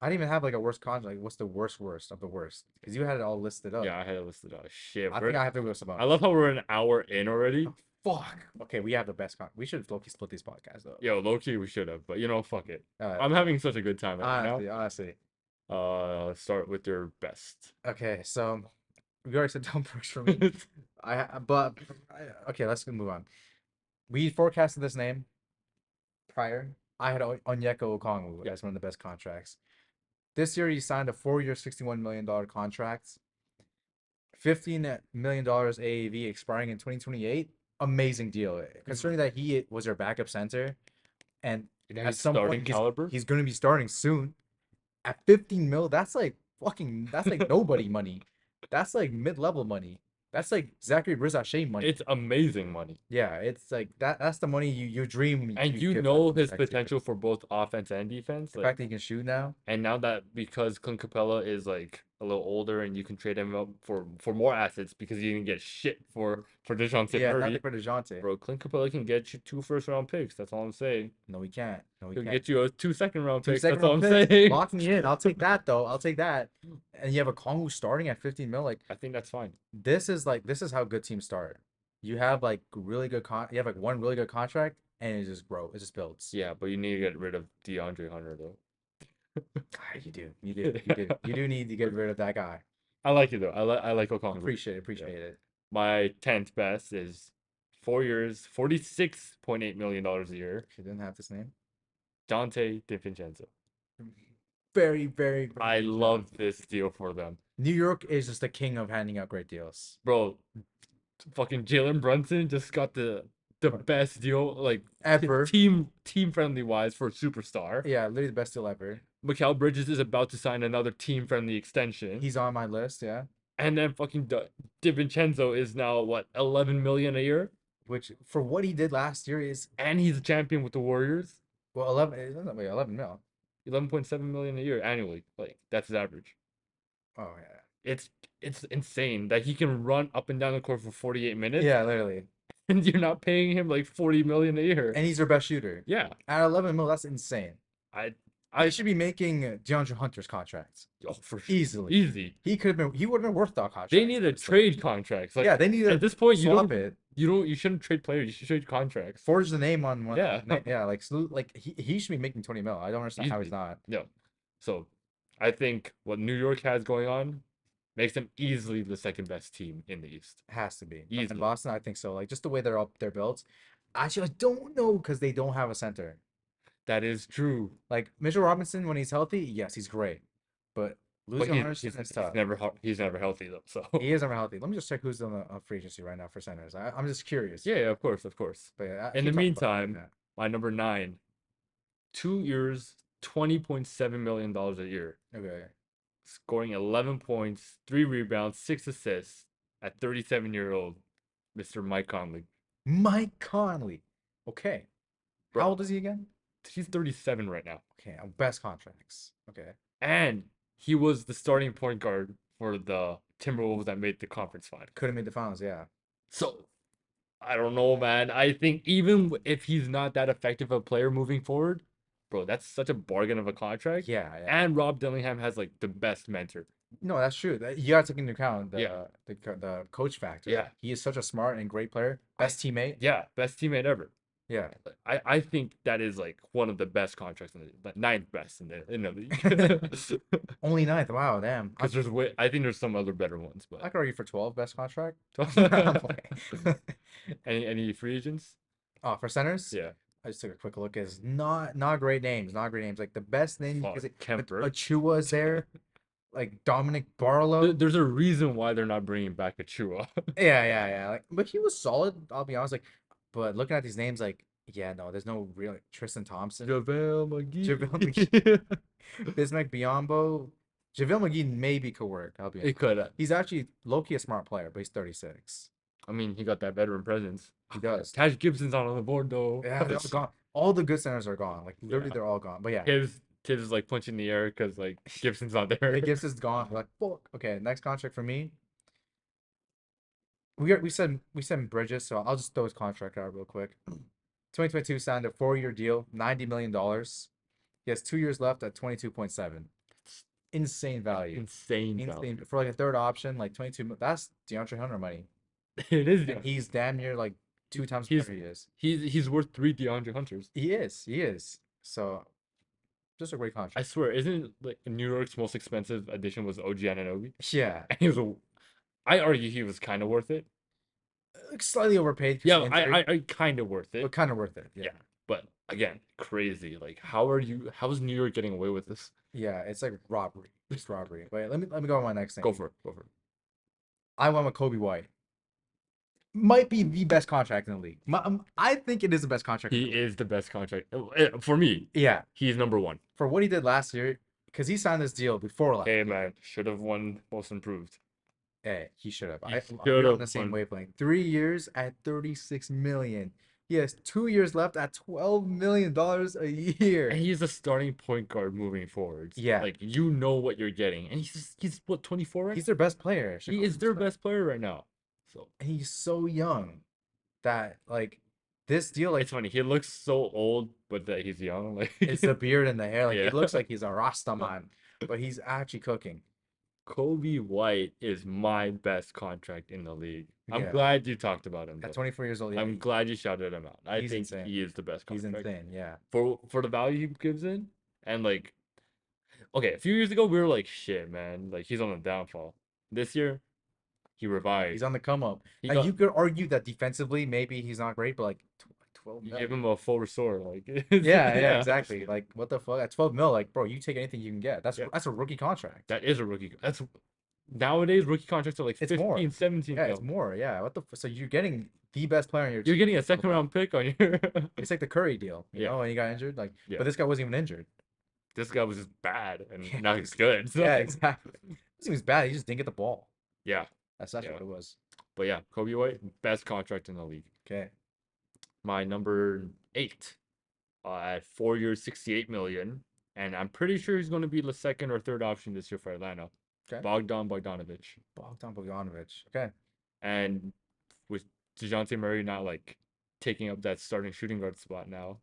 I didn't even have like a worst contract. Like, what's the worst of the worst? Because you had it all listed up. Yeah, I had it listed out. Shit, I think I have to go with some I love how we're an hour in already. Oh, fuck. Okay, we have the best We should low split these podcasts though. Yo, low key we should have, but fuck it. Uh, I'm having such a good time right now. honestly. Start with your best. Okay, so we already said dumb works for me. Okay, let's move on. We forecasted this name prior. I had Onyeka Okongwu as one of the best contracts. This year, he signed a 4-year, $61 million contract. $15 million AAV expiring in 2028. Amazing deal. Considering that he was your backup center, and You know at he's some starting point caliber. he's going to be starting soon. At 15 mil, that's like that's like nobody money. That's like mid-level money. That's like Zachary Brizzachet money. It's amazing money. Yeah, it's like that's the money you dream And you could know fucking his expect to. potential for both offense and defense. The Like, fact that he can shoot now. and now that because Clint Capella is like a little older and you can trade him up for more assets because you can get shit for DeJounte Yeah, Murray. nothing for DeJounte. Bro, Clint Capella can get you 2 first-round picks. That's all I'm saying. No, we can't. No, we He'll can't. get you a 2 second-round Two picks. second That's all I'm round picks. saying. Lock me in. I'll take that though. I'll take that. And you have a Kongu starting at 15 mil. Like I think that's fine. this is how good teams start. You have like really good you have like one really good contract and it just grows. It just builds. Yeah, but you need to get rid of DeAndre Hunter though. You do. You do need to get rid of that guy. I like it though. I like Okongwu. Appreciate it. My 10th best is 4 years, $46.8 million a year. She didn't have this name. Dante DiVincenzo. Very I good love job. this deal for them. New York is just the king of handing out great deals. Bro, fucking Jalen Brunson just got the best deal like Ever. team friendly wise for a superstar. Yeah, literally the best deal ever. Mikal Bridges is about to sign another team friendly extension. He's on my list, yeah. And then fucking DiVincenzo is now what 11 million a year, Which for what he did last year is and he's a champion with the Warriors. well 11. Wait, 11 mil. 11.7 million a year annually. Like that's his average. Oh yeah. It's insane that he can run up and down the court for 48 minutes. Yeah, literally. And you're not paying him like 40 million a year. And he's their best shooter. Yeah. At 11 mil, that's insane. I I should be making DeAndre Hunter's contracts for sure. easily. Easy. He would have been worth that contract. They need a trade contracts. Like yeah, they need at this point swap it. You shouldn't trade players. You should trade contracts. Forge the name on one. Yeah. Yeah, like he should be making 20 mil. I don't understand how he's Easily. not. No. So I think what New York has going on makes them easily the second best team in the East. Has to be. Easily. And Boston, I think so. Like just the way they're built. Actually, I don't know because they don't have a center. That is true. Like Mitchell Robinson, when he's healthy, yes, he's great. But losing Hunterson is tough. He's never healthy though. So He is never healthy. Let me just check who's on the free agency right now for centers. I'm just curious. yeah, of course. But yeah, In the keep talking about meantime, that. my number 9, 2 years, $20.7 million a year, Okay. scoring 11 points, 3 rebounds, 6 assists at 37-year-old Mr. Mike Conley. Mike Conley. Okay. Bro. How old is he again? He's 37 right now. Okay, best contracts. Okay. And he was the starting point guard for the Timberwolves that made the conference final. Could have made the finals, yeah. So, I don't know, man. I think even if he's not that effective a player moving forward, bro, that's such a bargain of a contract. Yeah. And Rob Dillingham has like the best mentor. No, that's true. You gotta take into account Yeah. the coach factor. Yeah. He is such a smart and great player. Best teammate. Yeah, best teammate ever. Yeah. I think that is like one of the best contracts in the 9th best in the league. Only ninth. Wow, damn. Because I think there's some other better ones, I but could argue for 12 best contract. I'm playing. any free agents? Oh, for centers? Yeah. I just took a quick look. Is not great names. Not great names. Like the best name Fuck, is Kemper. Achua's there. Like Dominic Barlow. There's a reason why they're not bringing back Achua. Yeah. Like, but he was solid. I'll be honest. Like, but looking at these names, like Yeah, no, there's no real Tristan Thompson, JaVale JaVale McGee. McGee, Bismack Biyombo. JaVale McGee maybe could work. I'll be It honest. could. He's actually low-key a smart player, but he's 36. I mean, he got that veteran presence. He does. Taj Gibson's not on the board though. Yeah, they're all gone. All the good centers are gone. Like literally, Yeah. they're all gone. But yeah, Tibbs is like punching the air because like Gibson's not yeah, there. Gibbs is gone. We're like, fuck. Okay, next contract for me. We said Bridges, so I'll just throw his contract out real quick. 2022 signed a 4-year deal, $90 million. He has 2 years left at 22.7. Insane value. Insane Insane value. for like a third option, like 22. That's DeAndre Hunter money, It is. and he's damn near like two times He's better he is. he's worth 3 DeAndre Hunters. He is. He is. So just a great I contract. swear, isn't like New York's most expensive addition was OG Anunoby? Yeah, And he was I argue he was kind of worth it. slightly overpaid because Yeah, of injury, I kind of worth but it. kind of worth it. Yeah, Yeah. but again, crazy. Like, how is New York getting away with this? Yeah, it's like robbery. It's robbery. Wait, let me go on my next Go thing. for it. Go for it. I went with Kobe White. Might be the best contract in the league. I think it is the best contract in He the league. is the best contract for me. Yeah, He's number one. for what he did last year, because he signed this deal before last Hey year. man, should have won most improved. Hey, he should have. He should We're on have the same won. wavelength. 3 years at 36 million. He has 2 years left at $12 million a And year. he's a starting point guard moving forwards. Yeah, Like you know what you're getting. And he's what 24 right he's now? their best player. He is Chicago's their best player right now. So and he's so young that like this deal, like it's funny. He looks so old, but that he's young. Like it's the beard and the hair. Like yeah. he looks like he's a Rasta man, but he's actually cooking. Kobe White is my best contract in the league. I'm Yeah, glad you talked about him at though. 24 years old, yeah, I'm glad you shouted him out. I he's think insane. he is the best He's contract insane. Yeah, for the value he gives in. And like, okay, a few years ago we were like, shit, man, like he's on the downfall. This year he he's revived. on the come up. He Like got you could argue that defensively, maybe he's not great, but like 12 you mil. give him a full restore, like Yeah, yeah, yeah, exactly. Like what the fuck? At 12 mil, like bro, you take anything you can get. That's yeah. that's a rookie contract. That is a rookie. That's nowadays rookie contracts are like It's more. 15, 17 Yeah, it's mil. more. Yeah. So you're getting the best player on your You're team. getting a second round pick on your It's like the Curry deal, yeah, and he got injured. Like, yeah. but this guy wasn't even injured. This guy was just bad, and Yeah, now he's good. So yeah, exactly. He was bad. He just didn't get the ball. yeah, That's yeah. what it was. But yeah, Kobe White, best contract in the league. Okay. My number 8, at 4 years, 68 million, and I'm pretty sure he's going to be the second or third option this year for Atlanta. Okay. Bogdanovich, Bogdan Bogdanovic. Okay. and with Dejounte Murray not like taking up that starting shooting guard spot now,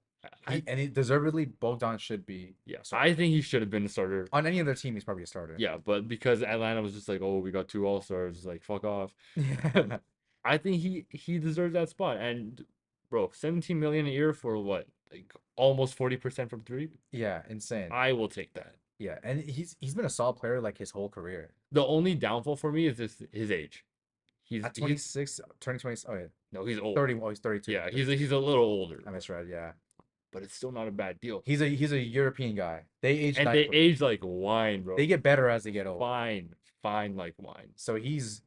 He deservedly Bogdan should be yeah, a starter. I think he should have been the starter. On any other team, he's probably a starter. Yeah, but because Atlanta was just like, oh, we got 2 All Stars, like fuck off. Yeah. I think he deserves that spot. And bro, 17 million a year for what? Like almost 40% from 3? Yeah, insane. I will take that. Yeah, and he's been a solid player like his whole career. The only downfall for me is his age. At He's 26, turning 20, oh yeah, no, he's old. 30, oh, he's 32. Yeah, he's a little older, I misread, yeah. but it's still not a bad deal. He's a European guy. They age And they nicely. age like wine, bro. They get better as they get older. Fine like wine. So he's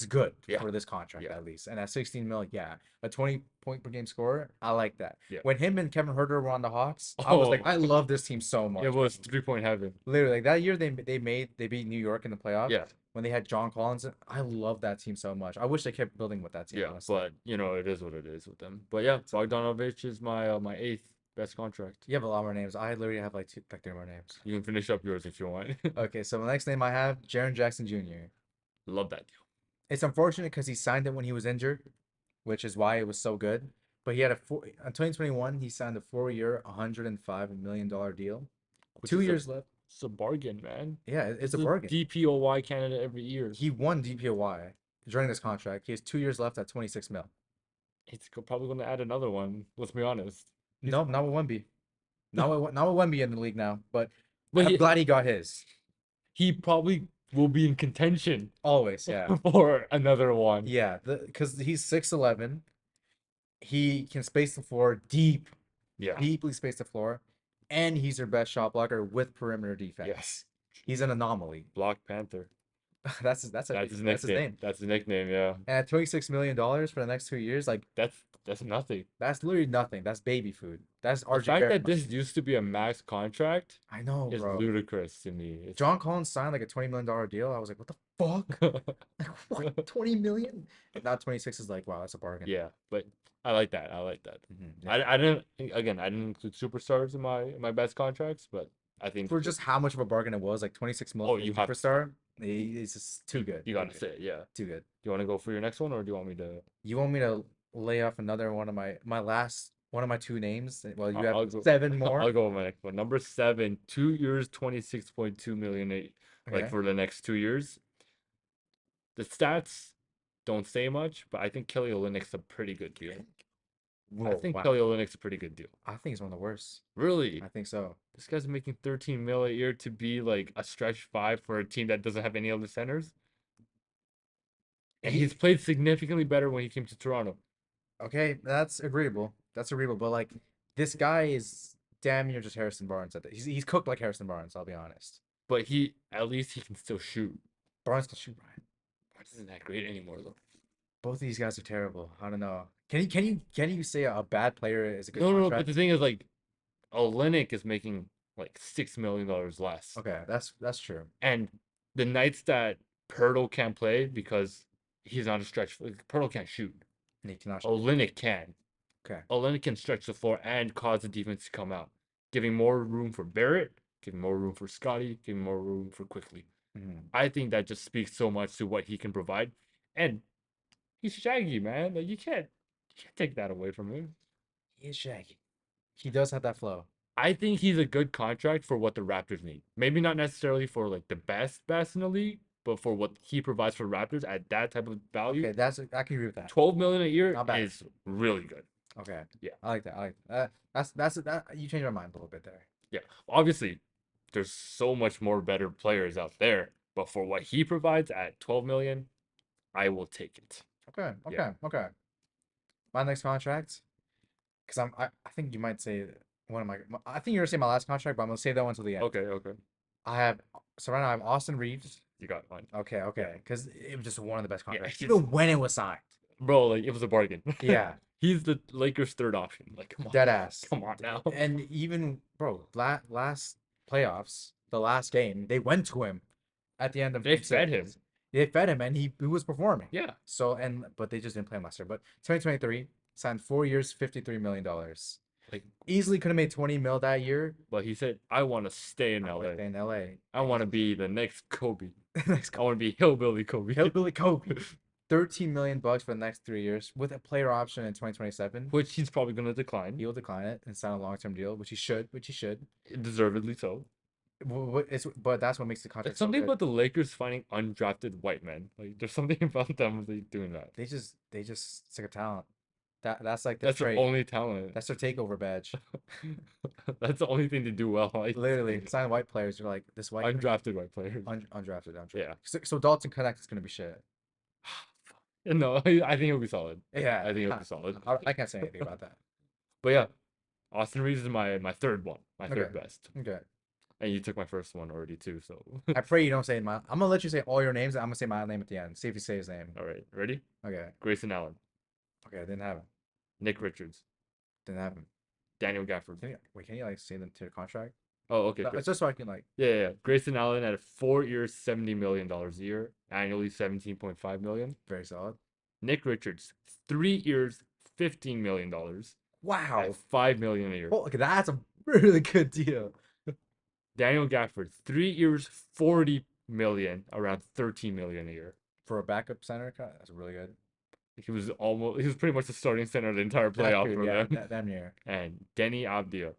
good Yeah. for this contract Yeah. at least. And at 16 mil, yeah, a 20 point per game scorer, I like that. Yeah. When him and Kevin Huerter were on the Hawks, I was like, Oh. I love this team so much. It was 3-point heaven. Literally, like that year they beat New York in the playoffs. Yeah. When they had John Collins, I love that team so much. I wish they kept building with that team. Yeah, Honestly. but you know it is what it is with them. But yeah, Bogdanovich is my 8th best contract. You have a lot more names. I literally have like 3 more names. You can finish up yours if you want. Okay, so the next name I have, Jaren Jackson Jr. Love that deal. It's unfortunate because he signed it when he was injured, which is why it was so good. But he had in 2021, he signed a 4-year, $105 million deal. Which 2 years left. It's a bargain, man. Yeah, it's a This is bargain. DPOY Canada every year. He won DPOY during this contract. He has 2 years left at 26 mil. He's probably going to add another one. Let's be honest. No, not with Wemby. Not with Wemby in the league now. But But I'm glad he got his. he probably will be in contention Always, yeah. for another one. Yeah, because he's 6'11". He can space the floor Yeah. deeply space the floor, and he's their best shot blocker with perimeter defense. Yes. He's an anomaly. Black Panther. That's That's his name. nickname. That's his nickname. Yeah. And at $26 million for the next 2 years, like That's That's nothing. That's literally nothing. That's baby food. That's The RJ fact Barrett that this money. used to be a max contract I know, is bro. ludicrous to me. John Collins signed like a $20 million deal. I was like, what the fuck? Like, what? 20 million? And now 26 is like, wow, that's a bargain. Yeah, but I like that. I like that. Yeah. I didn't again. I didn't include superstars in my best contracts, but I think For just how much of a bargain it was, like 26 mil oh, for a you have to say superstar, it's just too good. you Too gotta good. say it. Yeah. Too good. Do you want to go for your next one, or do you want me to? You want me to lay off another one of my last one of my two names? Well, you have I'll go. seven I'll more. go with my next one. Number seven, 2 years, 26.2 million. Like Okay. for the next 2 years. The stats don't say much, but I think Kelly Olynyk's a pretty good deal. I Whoa, think wow. Kelly Olynyk's a pretty good deal. I think it's one of the worst. Really, I think so. this guy's making 13 mil a year to be like a stretch five for a team that doesn't have any other centers, and he's He played significantly better when he came to Toronto. okay, that's agreeable. That's agreeable. But like this guy is damn near just Harrison Barnes at that. He's cooked like Harrison Barnes, I'll be honest. But he at least he can still shoot. Barnes can shoot, Ryan. Barnes isn't that great anymore though. Both of these guys are terrible. I don't know. Can you say a bad player is a good No. But the contract? thing is, like, Olynyk is making like $6 million less, Okay, that's true. and the nights that Pirtle can't play because he's not a stretch. Like, Pirtle can't shoot. Nick cannot shoot. Olynyk can. Okay. Olynyk can stretch the floor and cause the defense to come out, giving more room for Barrett, giving more room for Scotty, giving more room for Quickly. Mhm. I think that just speaks so much to what he can provide, and he's Shaggy, man. Like you can't take that away from him. He is shaggy. He does have that flow. I think he's a good contract for what the Raptors need. Maybe not necessarily for like the best in the league, but for what he provides for Raptors at that type of value, Okay, I can agree with that. 12 million a year Not bad. is really good. Okay. Yeah. I like that. I like that. That you changed my mind a little bit there. Yeah. Obviously, there's so much more better players out there, but for what he provides at 12 million, I will take it. Okay. Yeah. Okay. My next contract, because I think you might say one of I think you're gonna say my last contract, but I'm gonna save that one until the end. Okay. I have so right now I have Austin Reeves. You got mine. Okay, because it was just one of the best Yeah, contracts, it's even when it was signed. bro, like it was a bargain. Yeah, He's the Lakers' third option. Like, come on. dead ass. Come on now. And even bro, last playoffs, the last game, they went to him at the end of They game fed him. six. They fed him, and he was performing. Yeah. So but they just didn't play him last year. But 2023 signed 4 years, $53 million. Like, Easily could have made 20 mil that year. but he said, I want to stay in I LA. would stay in LA. I want to be the next Kobe. Next I want to be Hillbilly Kobe. Hillbilly Kobe. 13 million bucks for the next 3 years with a player option in 2027. Which he's probably going to decline. He'll decline it and sign a long-term deal, which he should. Deservedly so. But that's what makes the It's contract so something good. about the Lakers finding undrafted white men. Like, there's something about them like, doing that. They just stick a talent. That's like their That's their trait. only talent. That's their takeover badge. That's the only thing to do well. Literally, sign white players. You're like this white Undrafted white players. undrafted. Yeah. So Dalton Connect is gonna be shit. No, I think it'll be solid. Yeah, I think it'll be solid. I can't say anything about that. But yeah, Austin Reeves is my third one, my Okay. third best. Okay. And you took my first one already too, so I pray you don't say my. I'm gonna let you say all your names. And I'm gonna say my name at the end. See if you say his name. all right, ready? Okay. Grayson Allen, Okay. I didn't have him. Nick Richards, Didn't have him. Daniel Gafford. Can you like say them to the contract? Oh, okay, great. It's just so I can like. Yeah. Grayson Allen at 4 years, $70 million a year, annually 17.5 million. Very solid. Nick Richards, 3 years, $15 million, Wow. at 5 million a year. Oh, okay, that's a really good deal Daniel Gafford, 3 years, 40 million, around 13 million a year. for a backup center. That's really good. He was pretty much the starting center of the entire playoff for Yeah, them. damn near. And Denny Abdia,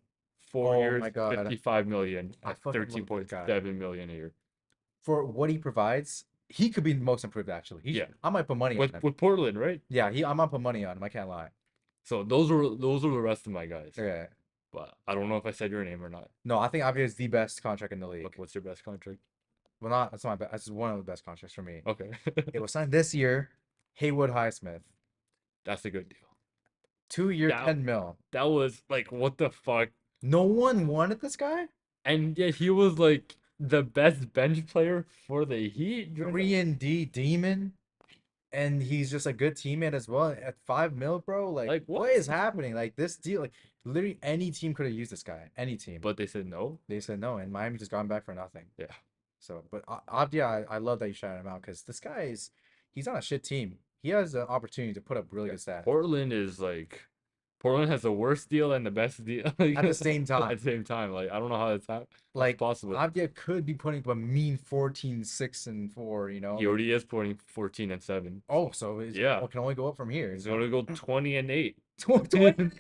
four Oh years, my God. 55 million, I at fucking love this guy. 13.7 million a year. For what he provides, he could be the most improved actually. Yeah. I might put money on him. With Portland, right? Yeah, I might put money on him. I can't lie. So those are the rest of my guys. Okay. But I don't know if I said your name or not. No, I think Avia is the best contract in the league. What's your best contract? Well, not it's not my best. It's one of the best contracts for me. Okay. It was signed this year. Haywood Highsmith, That's a good deal. 2 year, That- 10 mil. That was like, what the fuck? No one wanted this guy. And yet he was like the best bench player for the Heat. 3-and-D demon, and he's just a good teammate as well. At 5 mil, bro, like Like what what? is happening? Like this deal, like literally any team could have used this guy. Any team. But they said no. They said no, and Miami just got him back for nothing. Yeah. So, but Abdia, I love that you shouted him out because this guy is he's on a shit team. He has an opportunity to put up really Yeah. good stats Portland is like Portland has the worst deal and the best deal like, at the same at time. the same time. Like I don't know how that's Like possible. Abdia could be putting up a mean 14, 6, and 4, you know, He like already is putting 14 and 7. oh, So so it's yeah. oh, can only go up from here, He's you know. gonna go 20 and 8. 20.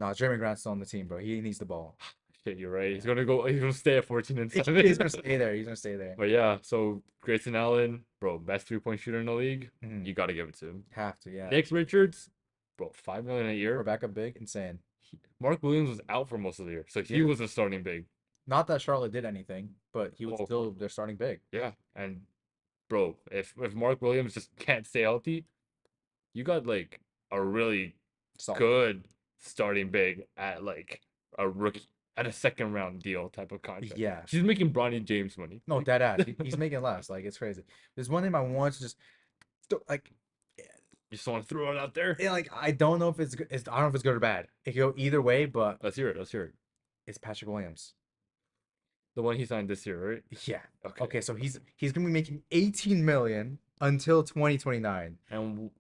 No, Jeremy Grant's still on the team, bro. He needs the ball. Shit, you're right. Yeah. He's gonna stay at 14 and 7. He's gonna stay there. He's gonna stay there. But yeah, so Grayson Allen, bro, best 3-point shooter in the league. Mhm. You gotta give it to him. Have to, yeah. Nick Richards, bro, 5 million a For year. backup big, insane. Mark Williams was out for most of the year, so he Yeah. was a starting big. Not that Charlotte did anything, but he was Oh, still they're starting big. yeah, and bro, if Mark Williams just can't stay healthy, you got like a really Solid. good starting big at like a rookie at a second round deal type of contract. Yeah. He's making Bronny James money. No, dead ass. He's making less. Like it's crazy. There's one thing I want to just like You just want to throw it out there. like I don't know if it's good. I don't know if it's good or bad. It could go either way, but Let's hear it. Let's hear it. it's Patrick Williams. The one he signed this year, right? Yeah. Okay. Okay, so he's gonna be making 18 million until 2029. And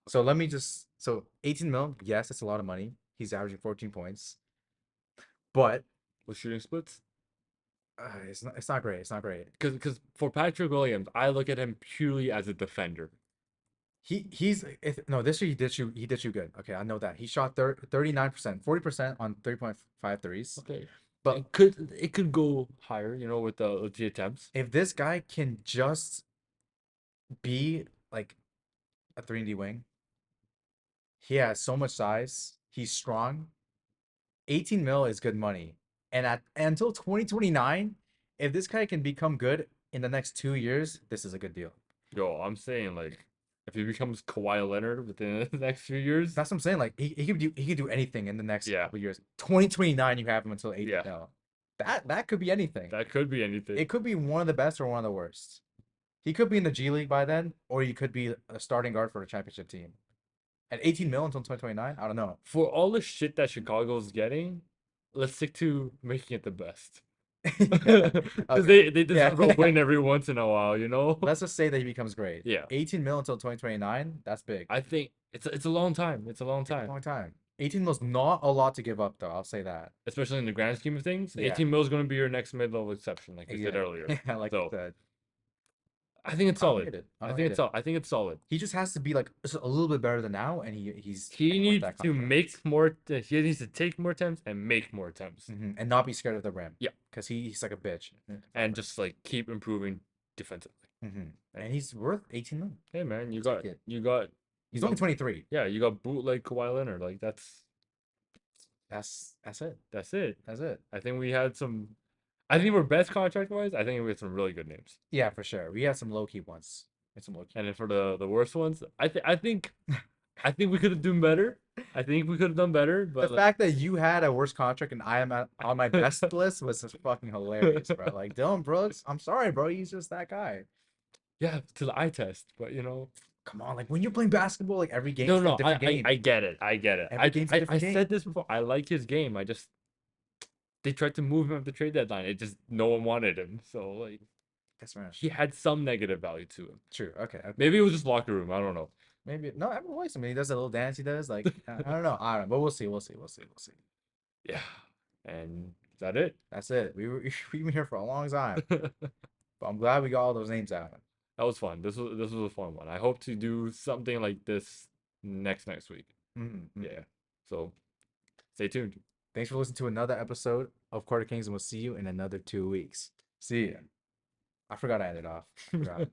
So let me just so 18 mil, yes, it's a lot of money. He's averaging 14 points. But with shooting splits, it's not great. It's not great. because for Patrick Williams, I look at him purely as a defender. He's if no this year he did you good. Okay, I know that. He shot 39%, 40% on 3.5 threes. Okay. But It could go higher, with the attempts. if this guy can just be like a 3-and-D wing, he has so much size, he's strong. 18 mil is good money. And until 2029, if this guy can become good in the next 2 years, this is a good deal. Yo, I'm saying like if he becomes Kawhi Leonard within the next few years, That's what I'm saying. Like he could do anything in the next yeah, couple years. 2029, you have him until 18 yeah, mil. That could be anything. that could be anything. It could be one of the best or one of the worst. He could be in the G League by then, or he could be a starting guard for a championship team. At 18 mil until 2029, I don't know. For all the shit that Chicago's getting, let's stick to making it the best. Yeah. Because Okay. they Yeah. deserve a win every once in a while, you know? Let's just say that he becomes great. Yeah. 18 mil until 2029, that's big. I think it's a long time. It's a long It's a time. long time. 18 mil's not a lot to give up, though. I'll say that. Especially in the grand scheme of things. Yeah. 18 mil is going to be your next mid-level exception, like we Yeah. said earlier. Yeah, like So that. I think it's I don't solid. hate it. I I don't think hate it's it. I think it's solid. He just has to be like just a little bit better than now, and he's He worth needs that to contract. make more. He needs to take more attempts and make more attempts, And not be scared of the rim. Yeah. Because he's like a bitch. and just like keep improving defensively. And he's worth 18 million. Hey man, I'll take it. you got He's you only got 23. yeah, you got bootleg Kawhi Leonard. Like That's it. that's it. That's it. I think we had some. I think we're best contract wise. I think we had some really good names. Yeah, for sure. We had some low key ones. We had some low key. And then for the worst ones, I think we could have done better. I think we could have done better, The but fact that you had a worse contract and I am on my best list was just fucking hilarious, bro. Like Dylan Brooks, I'm sorry, bro. He's just that guy. yeah, to the eye test. But Come on, like when you're playing basketball, like every game's no, a no, different game. I get it. I get it. Every game's a I different game. said this before. I like his game. They tried to move him at the trade deadline. It just no one wanted him. So like That's right. he had some negative value to him. True. Okay. Maybe it was just locker room. I don't know. Maybe no. Everyone likes him. He does that little dance he does. Like I don't know. I don't know. But we'll see. We'll see. We'll see. We'll see. Yeah. And is that it? That's it. We've been here for a long time, but I'm glad we got all those names out. That was fun. This was a fun one. I hope to do something like this next week. Mm-hmm. Yeah. So stay tuned. Thanks for listening to another episode of Quarter Kings, and we'll see you in another 2 weeks. See ya. I forgot I ended off. I forgot.